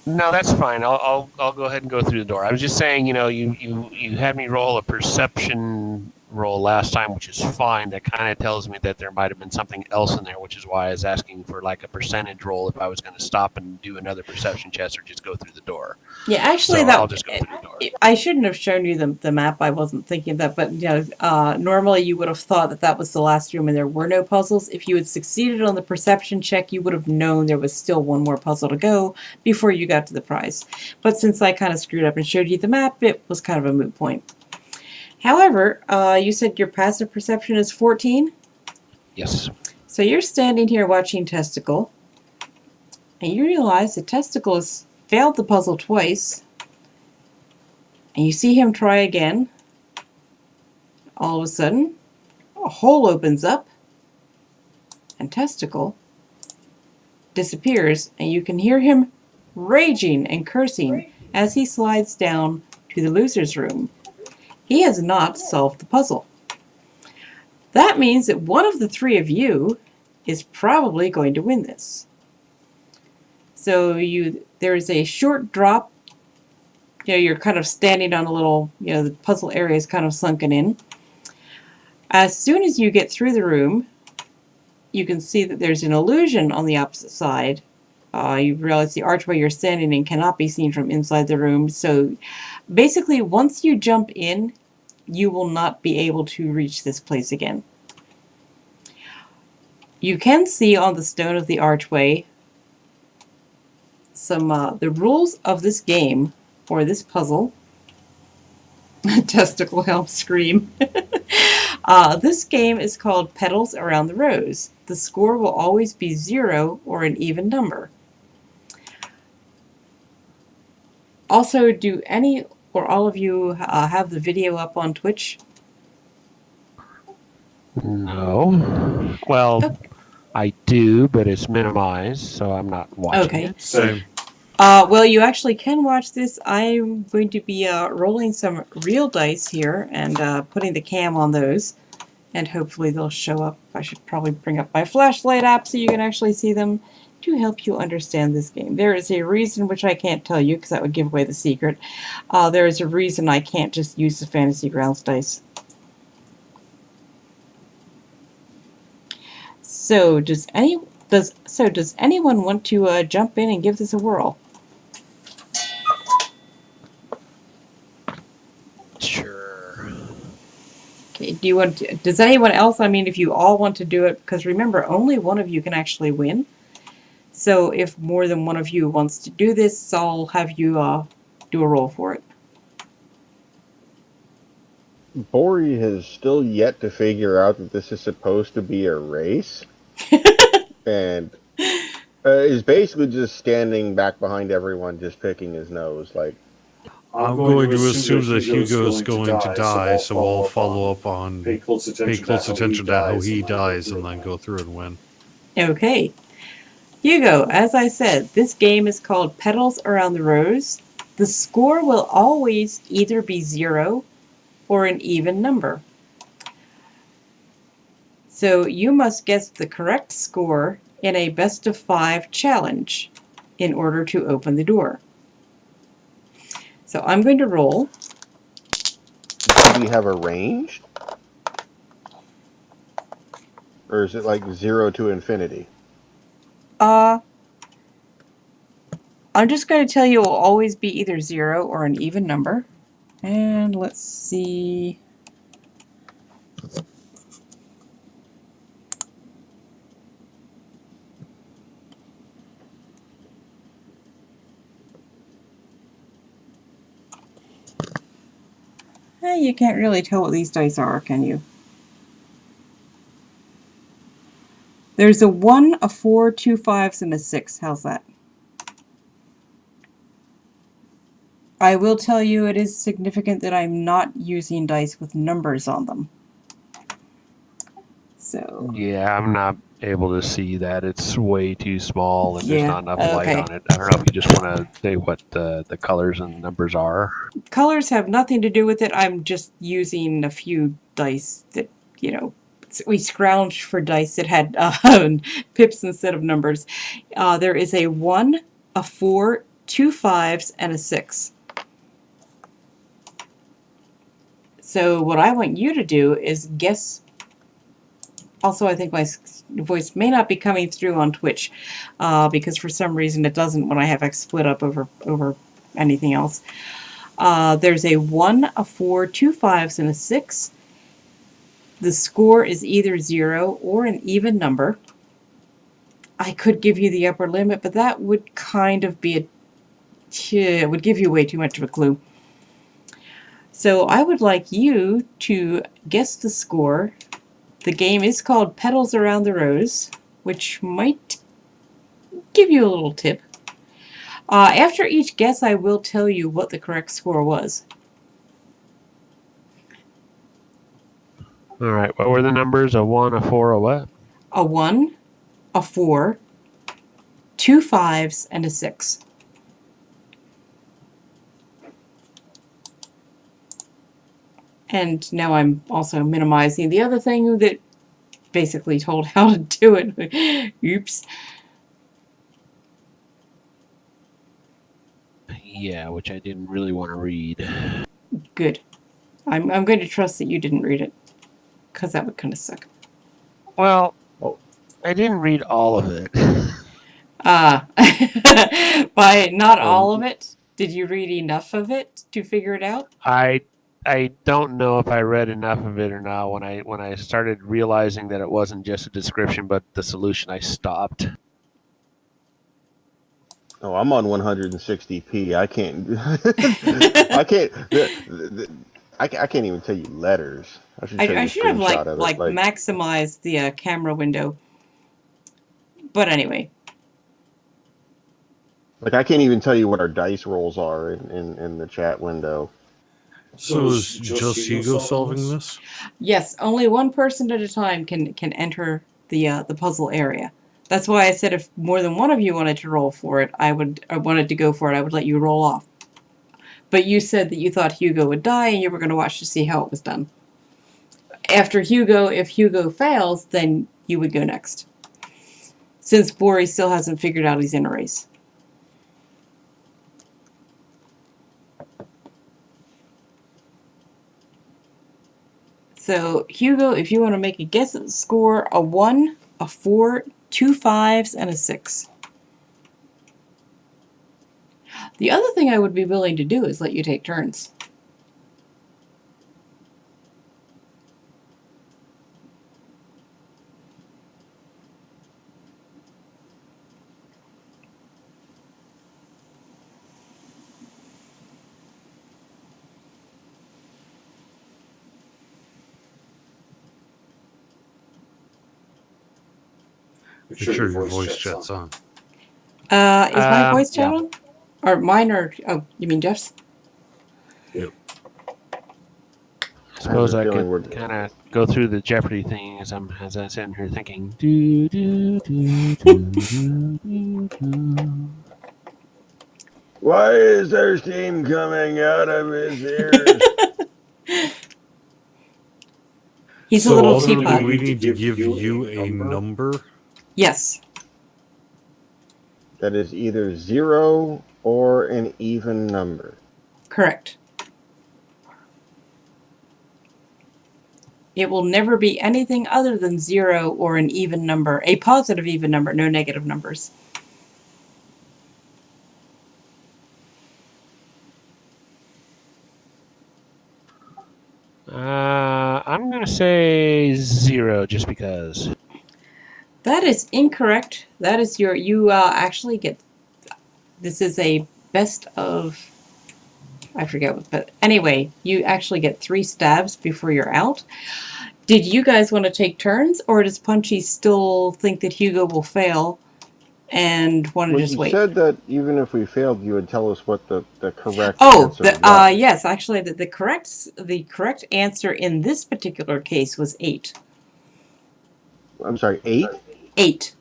No, that's fine. I'll go ahead and go through the door. I was just saying, you had me roll a perception roll last time, which is fine. That kind of tells me that there might have been something else in there, which is why I was asking for like a percentage roll if I was going to stop and do another perception check or just go through the door. Yeah, actually, so I'll just go through the door. I shouldn't have shown you the map. I wasn't thinking of that, but normally you would have thought that was the last room and there were no puzzles. If you had succeeded on the perception check, you would have known there was still one more puzzle to go before you got to the prize. But since I kind of screwed up and showed you the map, it was kind of a moot point. However, you said your passive perception is 14? Yes. So you're standing here watching Testicle, and you realize that Testicle has failed the puzzle twice, and you see him try again. All of a sudden, a hole opens up, and Testicle disappears, and you can hear him raging and cursing as he slides down to the loser's room. He has not solved the puzzle. That means that one of the three of you is probably going to win this. So there's a short drop. You're kind of standing on a little, the puzzle area is kind of sunken in. As soon as you get through the room, you can see that there's an illusion on the opposite side. You realize the archway you're standing in cannot be seen from inside the room. So basically, once you jump in, you will not be able to reach this place again. You can see on the stone of the archway some the rules of this game, or this puzzle. Testicle help scream. This game is called Petals Around the Rose. The score will always be 0 or an even number. Also, do any or all of you have the video up on Twitch? No. Well, Okay. I do, but it's minimized, so I'm not watching it. Same. Well, you actually can watch this. I'm going to be rolling some real dice here and putting the cam on those, and hopefully they'll show up. I should probably bring up my flashlight app so you can actually see them to help you understand this game. There is a reason, which I can't tell you because that would give away the secret. There is a reason I can't just use the Fantasy Grounds dice. So does anyone want to jump in and give this a whirl? Sure. Okay, does anyone else, I mean, if you all want to do it, because remember, only one of you can actually win. So if more than one of you wants to do this, I'll have you do a roll for it. Bori has still yet to figure out that this is supposed to be a race. And is basically just standing back behind everyone, just picking his nose. Like, I'm going to assume that Hugo's going to die, so I'll follow up on pay close attention to how he dies and then go through and win. Okay. Hugo, as I said, this game is called Petals Around the Rose. The score will always either be 0 or an even number. So you must guess the correct score in a best of 5 challenge in order to open the door. So I'm going to roll. do we have a range? Or is it like 0 to infinity? I'm just going to tell you it will always be either 0 or an even number. And let's see. You can't really tell what these dice are, can you? There's a 1, a 4, 2 5s, and a 6. How's that? I will tell you it is significant that I'm not using dice with numbers on them. So Yeah, I'm not able to see that. It's way too small and Yeah, there's not enough light okay. on it. I don't know if you just want to say what the colors and numbers are. colors have nothing to do with it. I'm just using a few dice that, we scrounged for dice that had pips instead of numbers. There is a 1, a 4, 2 5s, and a 6. So what I want you to do is guess. Also, I think my voice may not be coming through on Twitch because for some reason it doesn't when I have X split up over anything else. There's a 1, a 4, 2 5s, and a 6. The score is either 0 or an even number. I could give you the upper limit, but that would kind of be it would give you way too much of a clue. So I would like you to guess the score. The game is called Petals Around the Rose, which might give you a little tip. After each guess, I will tell you what the correct score was. All right, what were the numbers? A 1, a 4, a what? A 1, a 4, 2 5s, and a 6. And now I'm also minimizing the other thing that basically told how to do it. Oops. Yeah, which I didn't really want to read. Good. I'm going to trust that you didn't read it, because that would kind of suck. Well, I didn't read all of it. By not all of it, did you read enough of it to figure it out? I I don't know if I read enough of it or not. When I started realizing that it wasn't just a description but the solution, I stopped. Oh, I'm on 160p. I can't. I can't even tell you letters. I should show you I a should have screenshot of it. maximized the camera window. But anyway. Like I can't even tell you what our dice rolls are in the chat window. So is just Hugo solving this? Yes, only one person at a time can enter the puzzle area. That's why I said if more than one of you wanted to roll for it, I wanted to go for it, I would let you roll off. But you said that you thought Hugo would die and you were going to watch to see how it was done. After Hugo, if Hugo fails, then you would go next. Since Bori still hasn't figured out he's in a race. So, Hugo, if you want to make a guess at the score, a 1, a 4, 2 5s, and a 6. The other thing I would be willing to do is let you take turns. Make sure your voice chat's on. Is my voice chat Yeah. on? Or mine or... Oh, you mean Jeff's? Yep. I suppose I could kind of go through the Jeopardy thing as I'm sitting here thinking. Do, do, do, do, do, do, do. Why is there steam coming out of his ears? He's So a little also, teapot. do we need to give you a number? Yes. That is either 0 or an even number. Correct. It will never be anything other than 0 or an even number. A positive even number, no negative numbers. I'm going to say 0 just because. That is incorrect. That is you actually get, this is a best of, I forget what, but anyway, you actually get 3 stabs before you're out. Did you guys want to take turns, or does Punchy still think that Hugo will fail and want to just wait? You said that even if we failed, you would tell us what the correct answer was. Yes, actually, the correct answer in this particular case was 8. I'm sorry, 8? 8.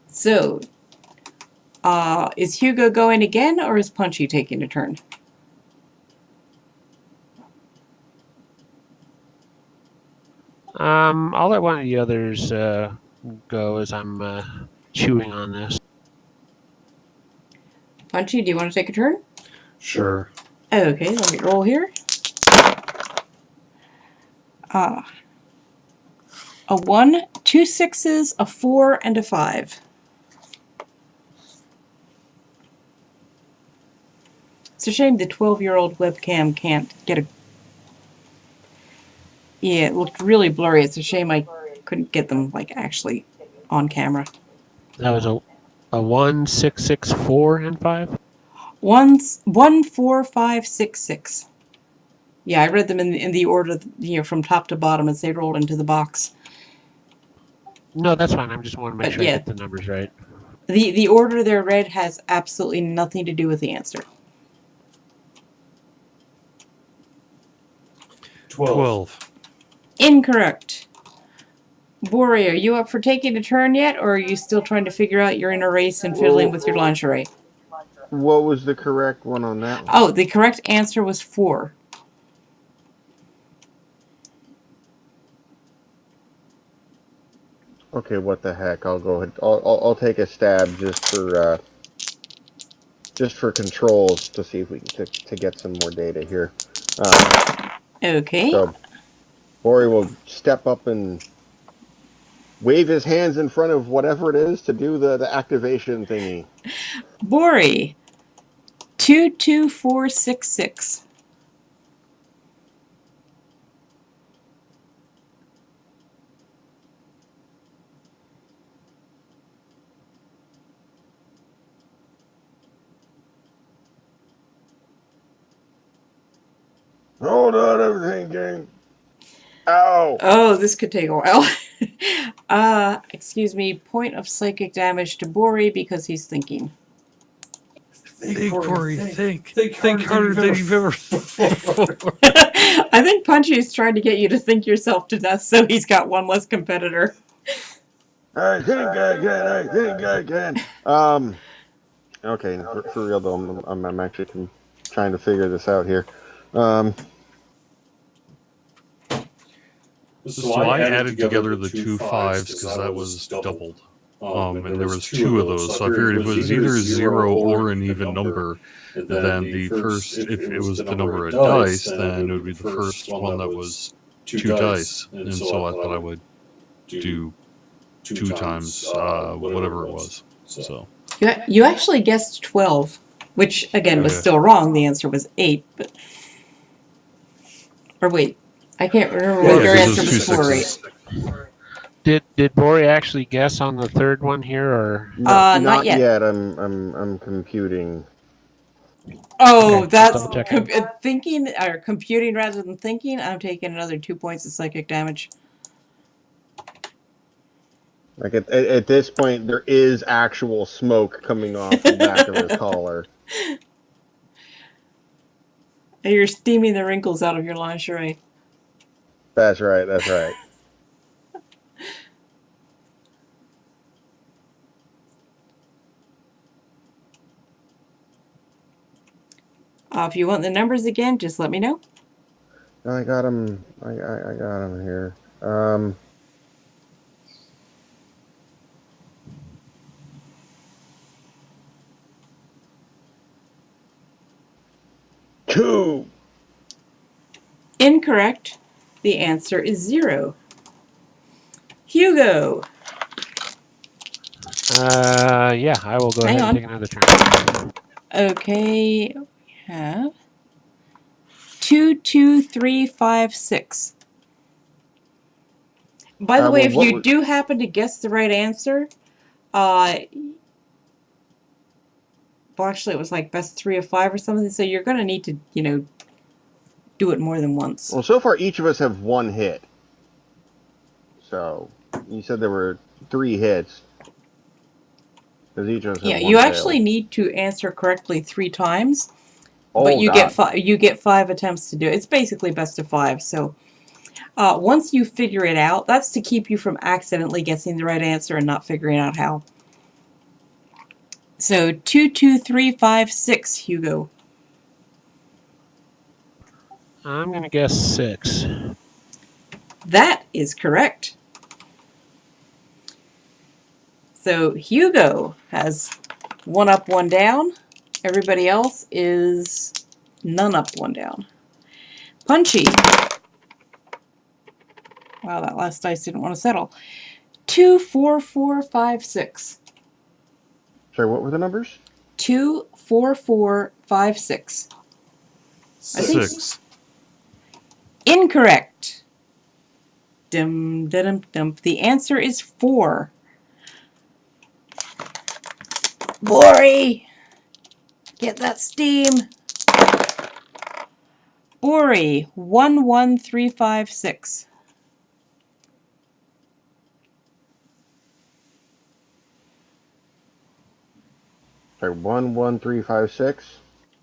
So, is Hugo going again, or is Punchy taking a turn? I'll let one of the others go as I'm chewing on this. Punchy, do you want to take a turn? Sure. Okay, let me roll here. A 1, 2 6s, a 4, and a 5. It's a shame the 12-year-old webcam can't get a... Yeah, it looked really blurry. It's a shame I couldn't get them, actually on camera. That was a 1, 6, 6, 4, and 5? 1, 4, 5, 6, 6. Yeah, I read them in the order, from top to bottom as they rolled into the box. No, that's fine. I just want to make sure I yeah. get the numbers right. The order they're read has absolutely nothing to do with the answer. 12. Incorrect. Bori, are you up for taking a turn yet, or are you still trying to figure out you're in a race and fiddling with your lingerie? What was the correct one on that one? Oh, the correct answer was 4. Okay, what the heck? I'll go ahead. I'll take a stab just for controls to see if we can to get some more data here. Okay. So, Bori will step up and wave his hands in front of whatever it is to do the activation thingy. Bori, 22466. Hold on, everything, gang. Ow! Oh, this could take a while. Excuse me, point of psychic damage to Bori because he's thinking. Think, Corey, think harder than you've ever thought before. I think Punchy is trying to get you to think yourself to death, so he's got one less competitor. I think I can. Okay, for real though, I'm actually trying to figure this out here. So I added together the two fives because that was doubled. And there was two of those, so I figured if it was either 0 or an even number, then the first, if it was the number of dice, then it would be the first one that was 2 dice. And so I thought I would do 2 times whatever it was. So You actually guessed 12, which again was still wrong. The answer was 8, but or wait, I can't remember what your answer was for. 8. Did Bori actually guess on the third one here, or not yet. I'm computing. Oh, Okay, that's double checking. thinking or computing rather than thinking. I'm taking another 2 points of psychic damage. Like at this point, there is actual smoke coming off the back of his collar. And you're steaming the wrinkles out of your lingerie. That's right. That's right. If you want the numbers again, just let me know. I got him. I got him here. 2. Incorrect. The answer is 0. Hugo. yeah, I will go Hang ahead on. and take another turn. Okay, we have 22356. By the way, if you do happen to guess the right answer, well, actually, it was like best 3 of 5 or something. So you're going to need to, do it more than once. Well, so far each of us have 1 hit. So you said there were 3 hits. Because each of us have 1 you failed. actually need to answer correctly 3 times, Oh, but you God. get 5 attempts to do it. It's basically best of 5. So once you figure it out, that's to keep you from accidentally guessing the right answer and not figuring out how. So 22356, Hugo. I'm gonna guess 6. That is correct. So Hugo has 1 up, 1 down. Everybody else is none up, 1 down. Punchy. Wow, that last dice didn't want to settle. 24456. Sorry, what were the numbers? 24456. 6. Incorrect. Dum dum dum. The answer is 4. Bori, get that steam. Bori, 11356. Sorry, 11356.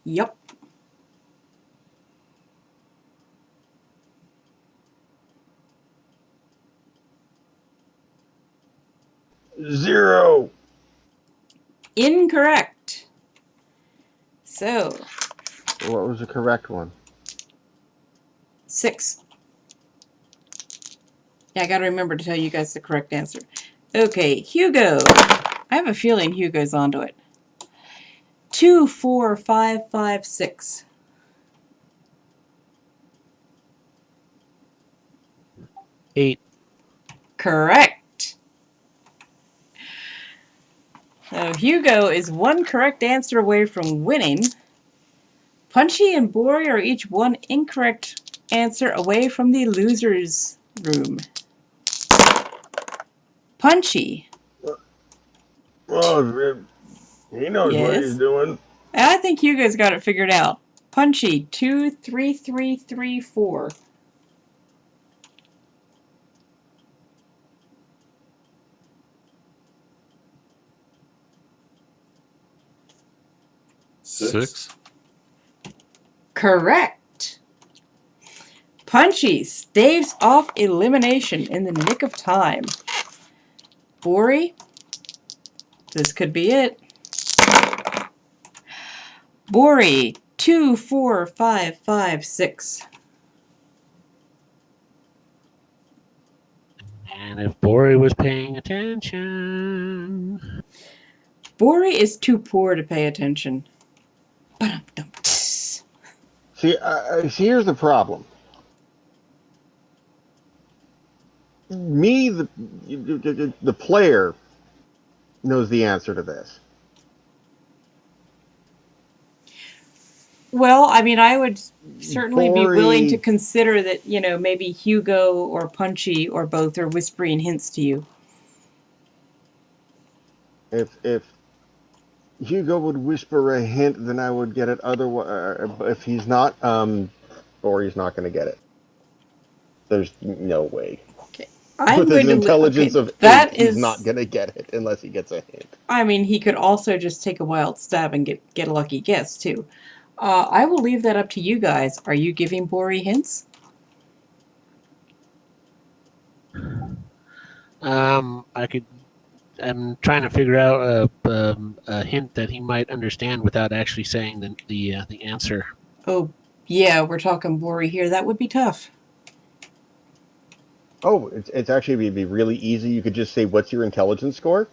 Yep. Zero. Incorrect. So, What was the correct one? 6. Yeah, I gotta remember to tell you guys the correct answer. Okay, Hugo. I have a feeling Hugo's onto it. 24556. 8. Correct. So Hugo is 1 correct answer away from winning. Punchy and Bori are each one incorrect answer away from the loser's room. Punchy. Oh, he knows what he's Yes. doing. I think Hugo's got it figured out. Punchy, 23334. Six. Correct. Punchy staves off elimination in the nick of time. Bori, this could be it. Bori, 24556. And if Bori was paying attention. Bori is too poor to pay attention. See, here's the problem. Me, the player, knows the answer to this. Well, I mean, I would certainly be willing to Bori- consider that, maybe Hugo or Punchy or both are whispering hints to you. If Hugo would whisper a hint, then I would get it. Otherwise, if he's not, Bori's not going to get it. There's no way. Okay. With his intelligence of 8, he's not going to get it unless he gets a hint. I mean, he could also just take a wild stab and get a lucky guess, too. I will leave that up to you guys. Are you giving Bori hints? I'm trying to figure out a hint that he might understand without actually saying the answer. Oh, yeah, we're talking Bori here. That would be tough. Oh, it's actually be really easy. You could just say, "What's your intelligence score?"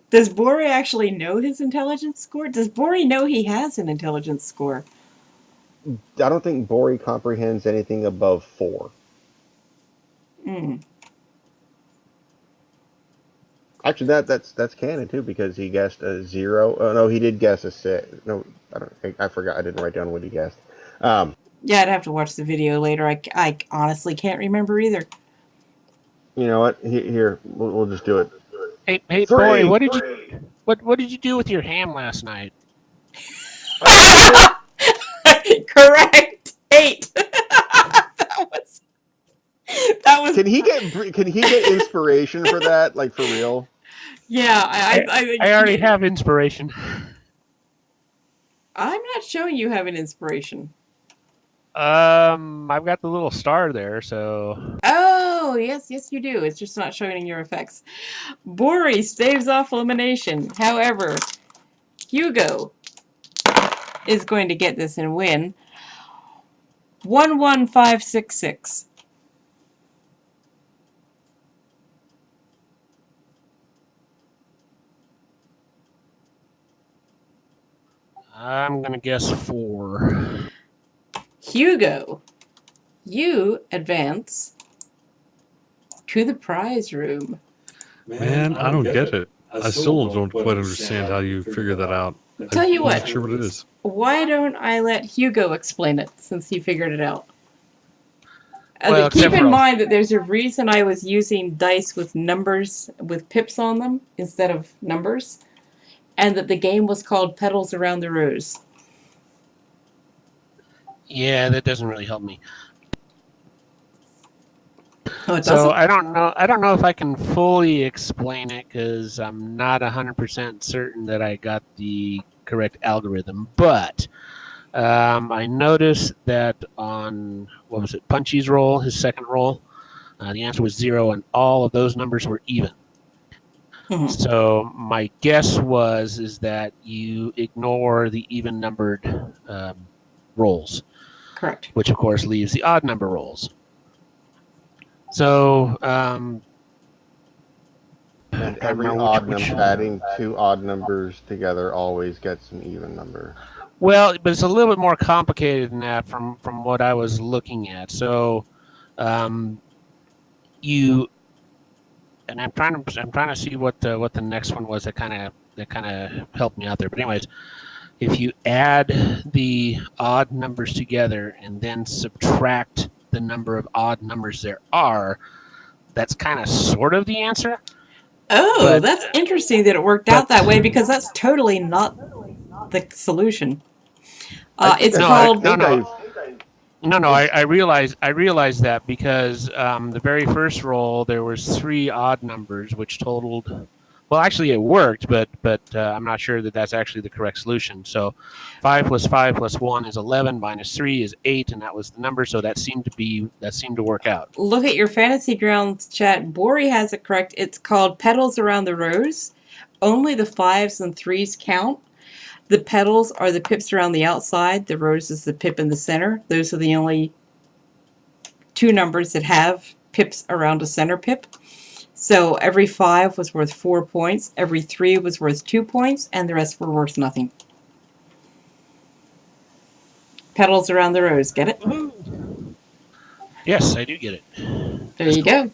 Does Bori actually know his intelligence score? Does Bori know he has an intelligence score? I don't think Bori comprehends anything above 4. Hmm. Actually, that's canon too because he guessed a 0. Oh no, he did guess a 6. No, I forgot. I didn't write down what he guessed. Yeah, I'd have to watch the video later. I honestly can't remember either. You know what? Here, we'll just do it. Hey, 3, Bori, what did you do with your ham last night? Correct. 8. that was. Can he get inspiration for that? Like for real? Yeah, I already have inspiration. I'm not showing you have an inspiration. I've got the little star there, so. Oh, yes, you do. It's just not showing your effects. Bori staves off elimination. However, Hugo is going to get this and win. 11566. I'm gonna guess 4. Hugo, you advance to the prize room. Man, I don't get it. I still don't quite understand how you figure that out. Tell you I'm what. not sure what it is. Why don't I let Hugo explain it since he figured it out? Well, keep except in for- mind that there's a reason I was using dice with numbers, with pips on them, instead of numbers, and that the game was called Petals Around the Rose. Yeah, that doesn't really help me. Oh, it So doesn't? I don't know if I can fully explain it because I'm not 100% certain that I got the correct algorithm. But I noticed that on Punchy's roll, his second roll, the answer was 0, and all of those numbers were even. Mhm. So my guess is that you ignore the even numbered rolls. Correct. Which of course leaves the odd number rolls. So, and every odd number, adding 2 odd numbers together always gets an even number. Well, but it's a little bit more complicated than that from what I was looking at. So, you and I'm trying to see what the next one was that kind of kind of helped me out there. But anyways, if you add the odd numbers together and then subtract the number of odd numbers there are, that's kind of sort of the answer. Oh, that's interesting that it worked out that way, because that's totally not the solution. It's called. I realized that because the very first roll there was 3 odd numbers which totaled. Well, actually, it worked, but I'm not sure that that's actually the correct solution. So, 5 plus 5 plus 1 is 11, minus 3 is 8, and that was the number. So that seemed to work out. Look at your Fantasy Grounds chat. Bori has it correct. It's called Petals Around the Rose. Only the 5s and 3s count. The petals are the pips around the outside. The rose is the pip in the center. Those are the only 2 numbers that have pips around a center pip. So every 5 was worth 4 points, every 3 was worth 2 points, and the rest were worth nothing. Petals around the rose, get it? Yes, I do get it. There you go.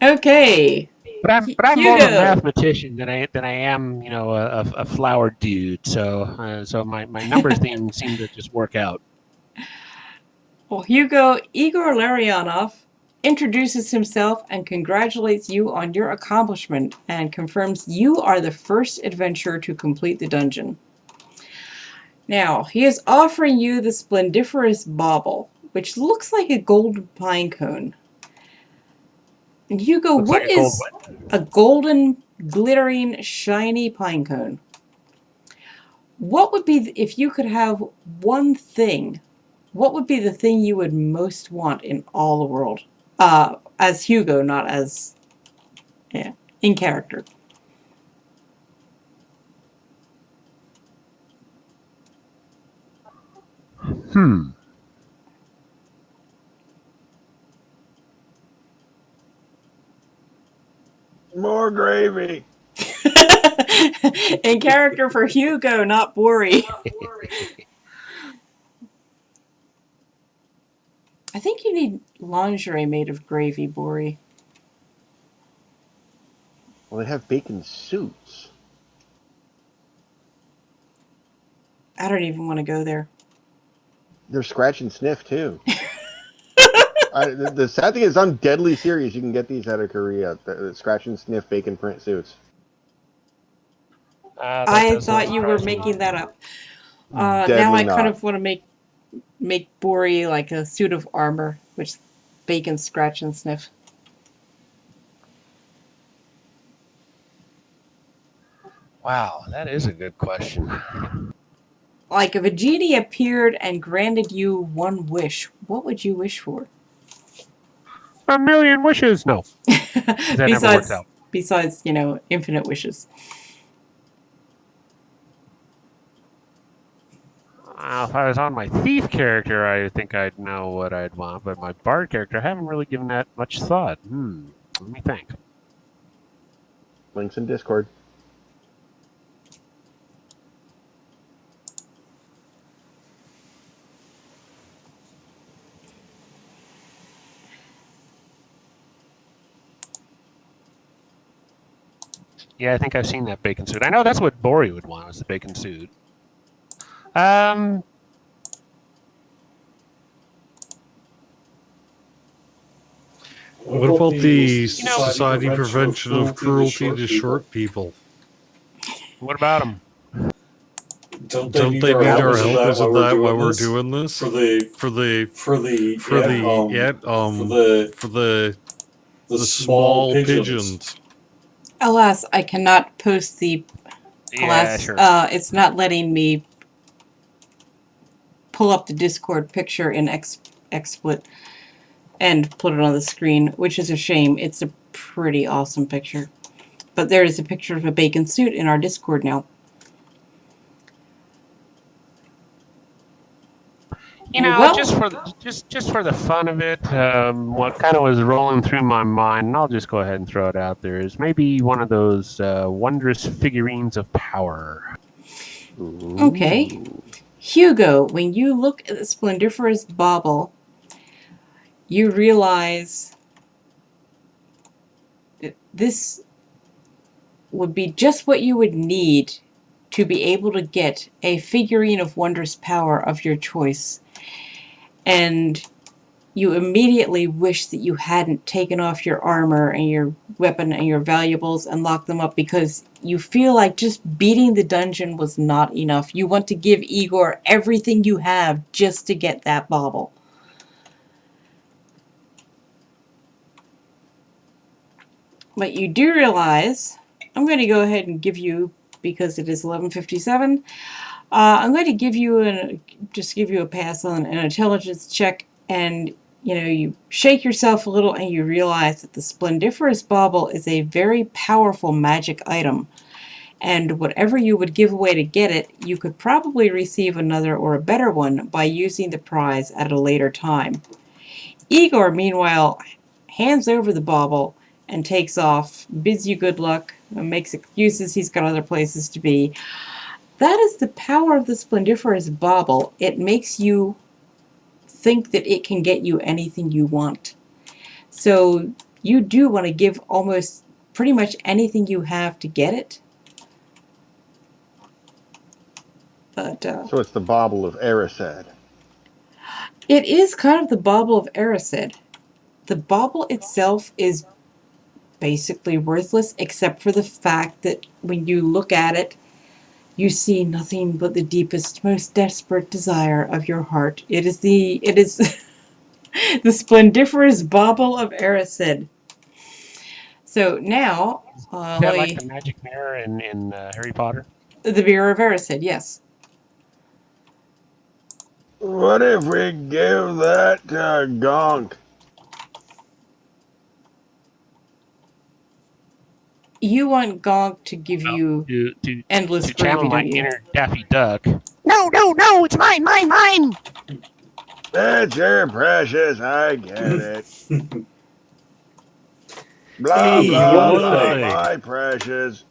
Okay. But I'm more of a mathematician than I am, a flower dude. So my numbers thing seemed to just work out. Well, Hugo, Igor Larionov introduces himself and congratulates you on your accomplishment and confirms you are the first adventurer to complete the dungeon. Now, he is offering you the Splendiferous Bauble, which looks like a golden pine cone. And Hugo, what is a golden, glittering, shiny pine cone? What would be, if you could have one thing, what would be the thing you would most want in all the world? As Hugo, not as, in character. More gravy. In character for Hugo, not Bori. I think you need lingerie made of gravy, Bori. Well, they have bacon suits. I don't even want to go there. They're scratch and sniff, too. The sad thing is, I'm deadly serious. You can get these out of Korea. The scratch and sniff bacon print suits. I thought you were making that up. Now I kind of want to make Bori like a suit of armor, which bacon scratch and sniff. Wow, that is a good question. Like, if a genie appeared and granted you one wish, what would you wish for? 1,000,000 wishes? No. That never worked out. Besides, infinite wishes. If I was on my thief character, I think I'd know what I'd want. But my bard character, I haven't really given that much thought. Let me think. Links in Discord. Yeah, I think I've seen that bacon suit. I know that's what Bori would want, is the bacon suit. What about the Society Prevention of Cruelty to Short People? What about them? Don't they need our help? Isn't that why we're doing this? For the small pigeons. Alas, I cannot post the. Yeah, sure. It's not letting me pull up the Discord picture in XSplit and put it on the screen, which is a shame. It's a pretty awesome picture. But there is a picture of a bacon suit in our Discord now. Just for the fun of it, what kind of was rolling through my mind, and I'll just go ahead and throw it out there, is maybe one of those wondrous figurines of power. Okay. Hugo, when you look at the Splendiferous Bauble, you realize that this would be just what you would need to be able to get a figurine of wondrous power of your choice. And you immediately wish that you hadn't taken off your armor and your weapon and your valuables and locked them up, because you feel like just beating the dungeon was not enough. You want to give Igor everything you have just to get that bauble. But you do realize, I'm going to go ahead and give you, because it is 11:57, I'm going to give you just give you a pass on an intelligence check, and you shake yourself a little and you realize that the Splendiferous Bauble is a very powerful magic item, and whatever you would give away to get it, you could probably receive another or a better one by using the prize at a later time. Igor, meanwhile, hands over the bauble and takes off, bids you good luck, and makes excuses, he's got other places to be. That is the power of the Splendiferous Bauble. It makes you think that it can get you anything you want. So you do want to give almost pretty much anything you have to get it. But So it's the Bauble of Erised. it is kind of the Bauble of Erised. The bauble itself is basically worthless, except for the fact that when you look at it, you see nothing but the deepest, most desperate desire of your heart. It is the the Splendiferous Bauble of Erised. So now, Is that like the magic mirror in Harry Potter? the Mirror of Erised, yes. What if we give that to Gonk? You want Gonk to give you To endless to channel gravy, my don't you? inner Daffy Duck. No, no, no! It's mine, mine, mine! That's your precious, I get it. Blah, Hey, you blah, won a blah, thing. my precious.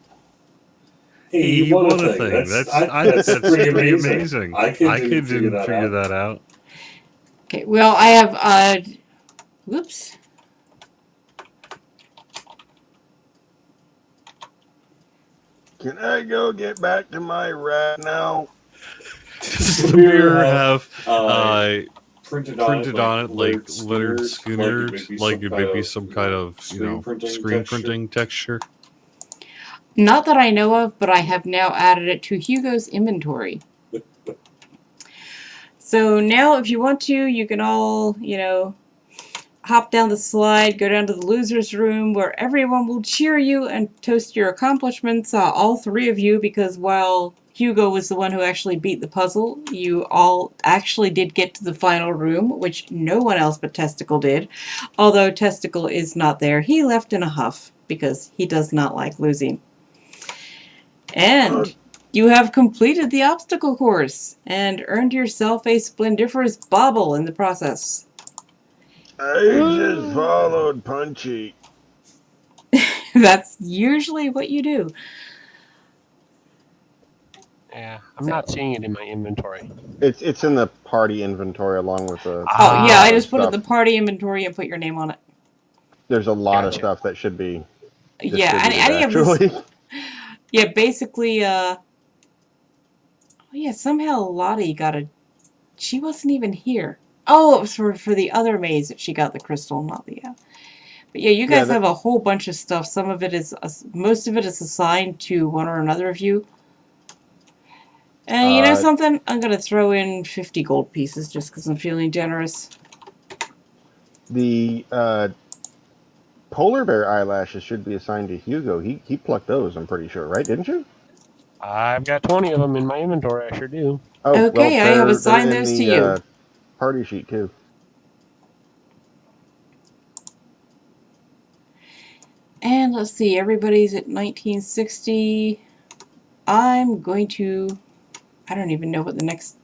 Hey, you won a thing. That's pretty pretty amazing. amazing. I didn't figure figure that that out. Okay, well, I have, whoops. Can I go get back to my rat now? Does the mirror have printed on it like Leonard Skinner, like it may be some kind of screen screen texture? printing texture? Not that I know of, but I have now added it to Hugo's inventory. So now if you want to, you can all, hop down the slide, go down to the loser's room where everyone will cheer you and toast your accomplishments, all three of you, because while Hugo was the one who actually beat the puzzle, you all actually did get to the final room, which no one else but Testicle did. Although Testicle is not there. He left in a huff because he does not like losing. And you have completed the obstacle course and earned yourself a Splendiferous Bauble in the process. I just followed Punchy. That's usually what you do. Yeah, I'm not seeing it in my inventory. It's in the party inventory along with the. Oh, yeah, I just put it in stuff. the party inventory and put your name on it. There's a lot of Gotcha. stuff that should be. Yeah, any of actually. this. Yeah, basically, oh yeah, somehow Lottie got a. She wasn't even here. Oh, it was for the other maze that she got the crystal, not the. But yeah, you guys have a whole bunch of stuff. Some of it is, most of it is assigned to one or another of you. And you know something? I'm going to throw in 50 gold pieces just because I'm feeling generous. The polar bear eyelashes should be assigned to Hugo. He plucked those, I'm pretty sure, right? Didn't you? I've got 20 of them in my inventory. I sure do. Oh, okay, well, I have they're assigned in those the, to you. Party sheet too. And let's see, everybody's at 1960. I'm going to, I don't even know what the next,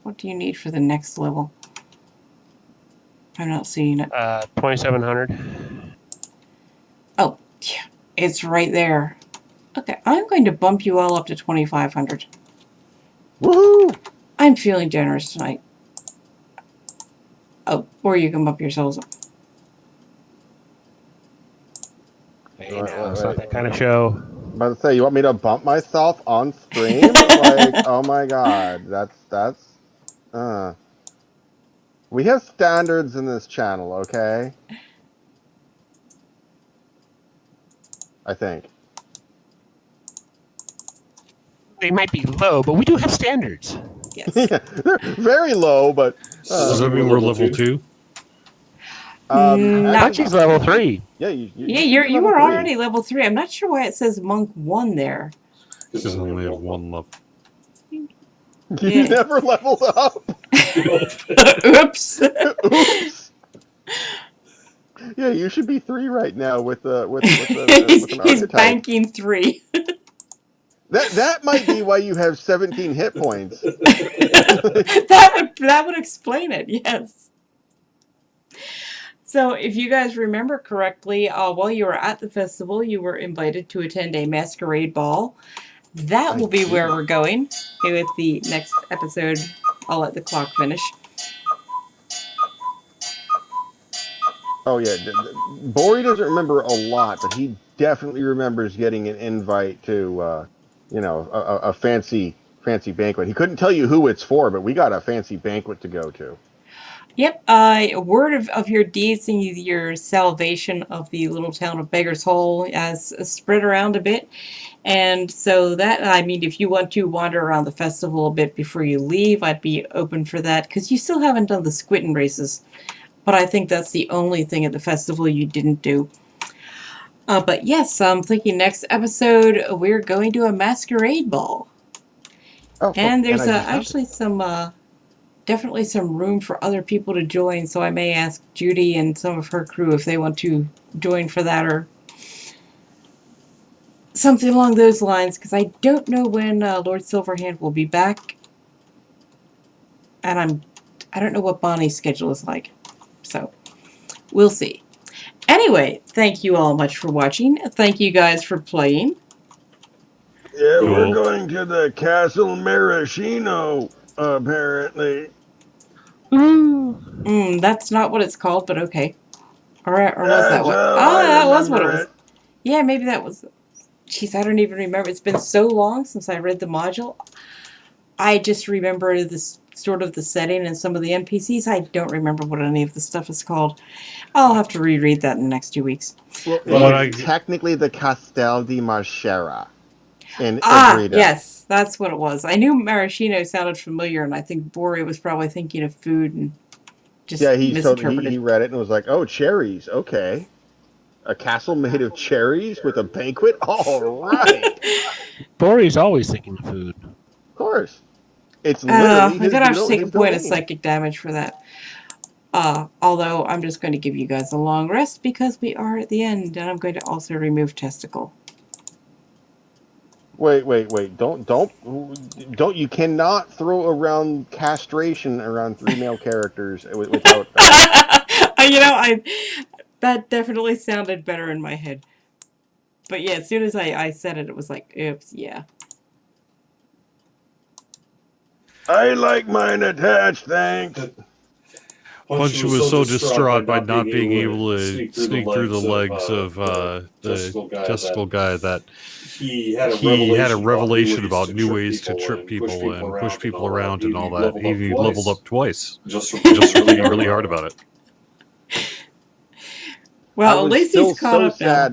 what do you need for the next level? I'm not seeing it. 2,700. Oh, yeah, it's right there. Okay, I'm going to bump you all up to 2,500. Woohoo! I'm feeling generous tonight. Oh, or you can bump yourselves up. Hey, now, Wait, not that kind of show. I'm about to say, you want me to bump myself on stream? Like, oh my god, that's. We have standards in this channel, okay? I think. They might be low, but we do have standards. Yes. Yeah, they're very low, but. Does that mean we're level 2? Not Punchy's level 3. Yeah, Yeah, you're you level were 3. already level 3. I'm not sure why it says monk 1 there. Because I only have one level. You Yeah. never leveled up. Oops. Oops. Yeah, you should be 3 right now with an He's archetype. banking 3. That might be why you have 17 hit points. that would explain it. Yes. So, if you guys remember correctly, while you were at the festival, you were invited to attend a masquerade ball. That will be where we're going with the next episode. I'll let the clock finish. Oh yeah, Bori doesn't remember a lot, but he definitely remembers getting an invite to, a fancy banquet. He couldn't tell you who it's for, but we got a fancy banquet to go to. Yep, word of your deeds and your salvation of the little town of Beggar's Hole has spread around a bit. And so that, I mean, if you want to wander around the festival a bit before you leave, I'd be open for that, because you still haven't done the squinting races. But I think that's the only thing at the festival you didn't do. But yes, I'm thinking next episode we're going to a masquerade ball. And there's actually some... definitely some room for other people to join, so I may ask Judy and some of her crew if they want to join for that or something along those lines, because I don't know when Lord Silverhand will be back, and I don't know what Bonnie's schedule is like, so we'll see. Anyway, thank you all much for watching. Thank you guys for playing. Yeah, Cool. We're going to the Castle Maraschino, apparently. That's not what it's called, but okay. Or was that what? I that was what it remember was. Yeah, maybe that was. Jeez, I don't even remember. It's been so long since I read the module. I just remember this sort of the setting and some of the NPCs. I don't remember what any of the stuff is called. I'll have to reread that in the next 2 weeks. Well, it's technically the Castel di Marchera in Agreda. Yes, that's what it was. I knew maraschino sounded familiar, and I think Bori was probably thinking of food and just misinterpreted. He read it and was like, "Oh, cherries, okay." A castle made of cherries with a banquet? All right. Bori's always thinking of food. Of course. It's literally I'm gonna have to take a point of domain. psychic damage for that. Although I'm just going to give you guys a long rest because we are at the end, and I'm going to also remove Testicle. Wait. Don't you cannot throw around castration around 3 male characters without That definitely sounded better in my head. But yeah, as soon as I said it, it was like, oops, yeah. I like mine attached, thanks. Punchy was so distraught by not being able to sneak through the legs of the testicle guy that he had a revelation about new ways to trip people and push people around and all that. He leveled up twice just for thinking really hard about it. Well, at least he's caught up now.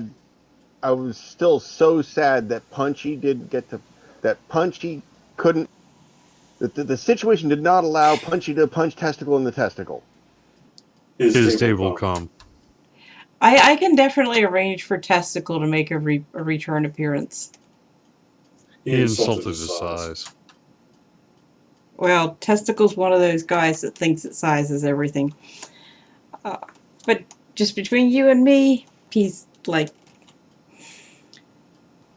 I was still so sad that Punchy didn't get to... That Punchy couldn't... The situation did not allow Punchy to punch Testicle in the testicle. His day will come. I can definitely arrange for Testicle to make a return appearance. He insulted his size. Well, Testicle's one of those guys that thinks that size is everything. But just between you and me, he's like...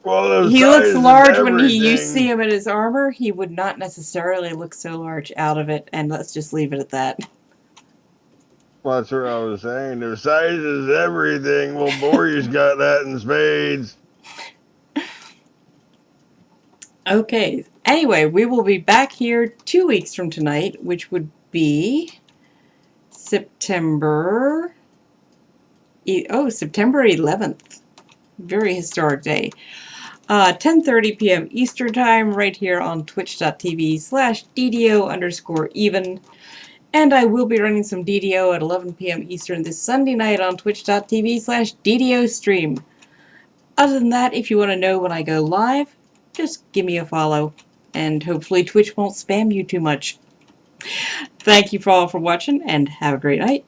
Well, he looks large when you see him in his armor. He would not necessarily look so large out of it, and let's just leave it at that. Well, that's what I was saying. Their size is everything. Well, Bori's got that in spades. Okay. Anyway, we will be back here 2 weeks from tonight, which would be September 11th. Very historic day. 10:30 p.m. Eastern Time, right here on twitch.tv/DDO_even. And I will be running some DDO at 11 p.m. Eastern this Sunday night on twitch.tv/DDO stream. Other than that, if you want to know when I go live, just give me a follow. And hopefully Twitch won't spam you too much. Thank you all for watching, and have a great night.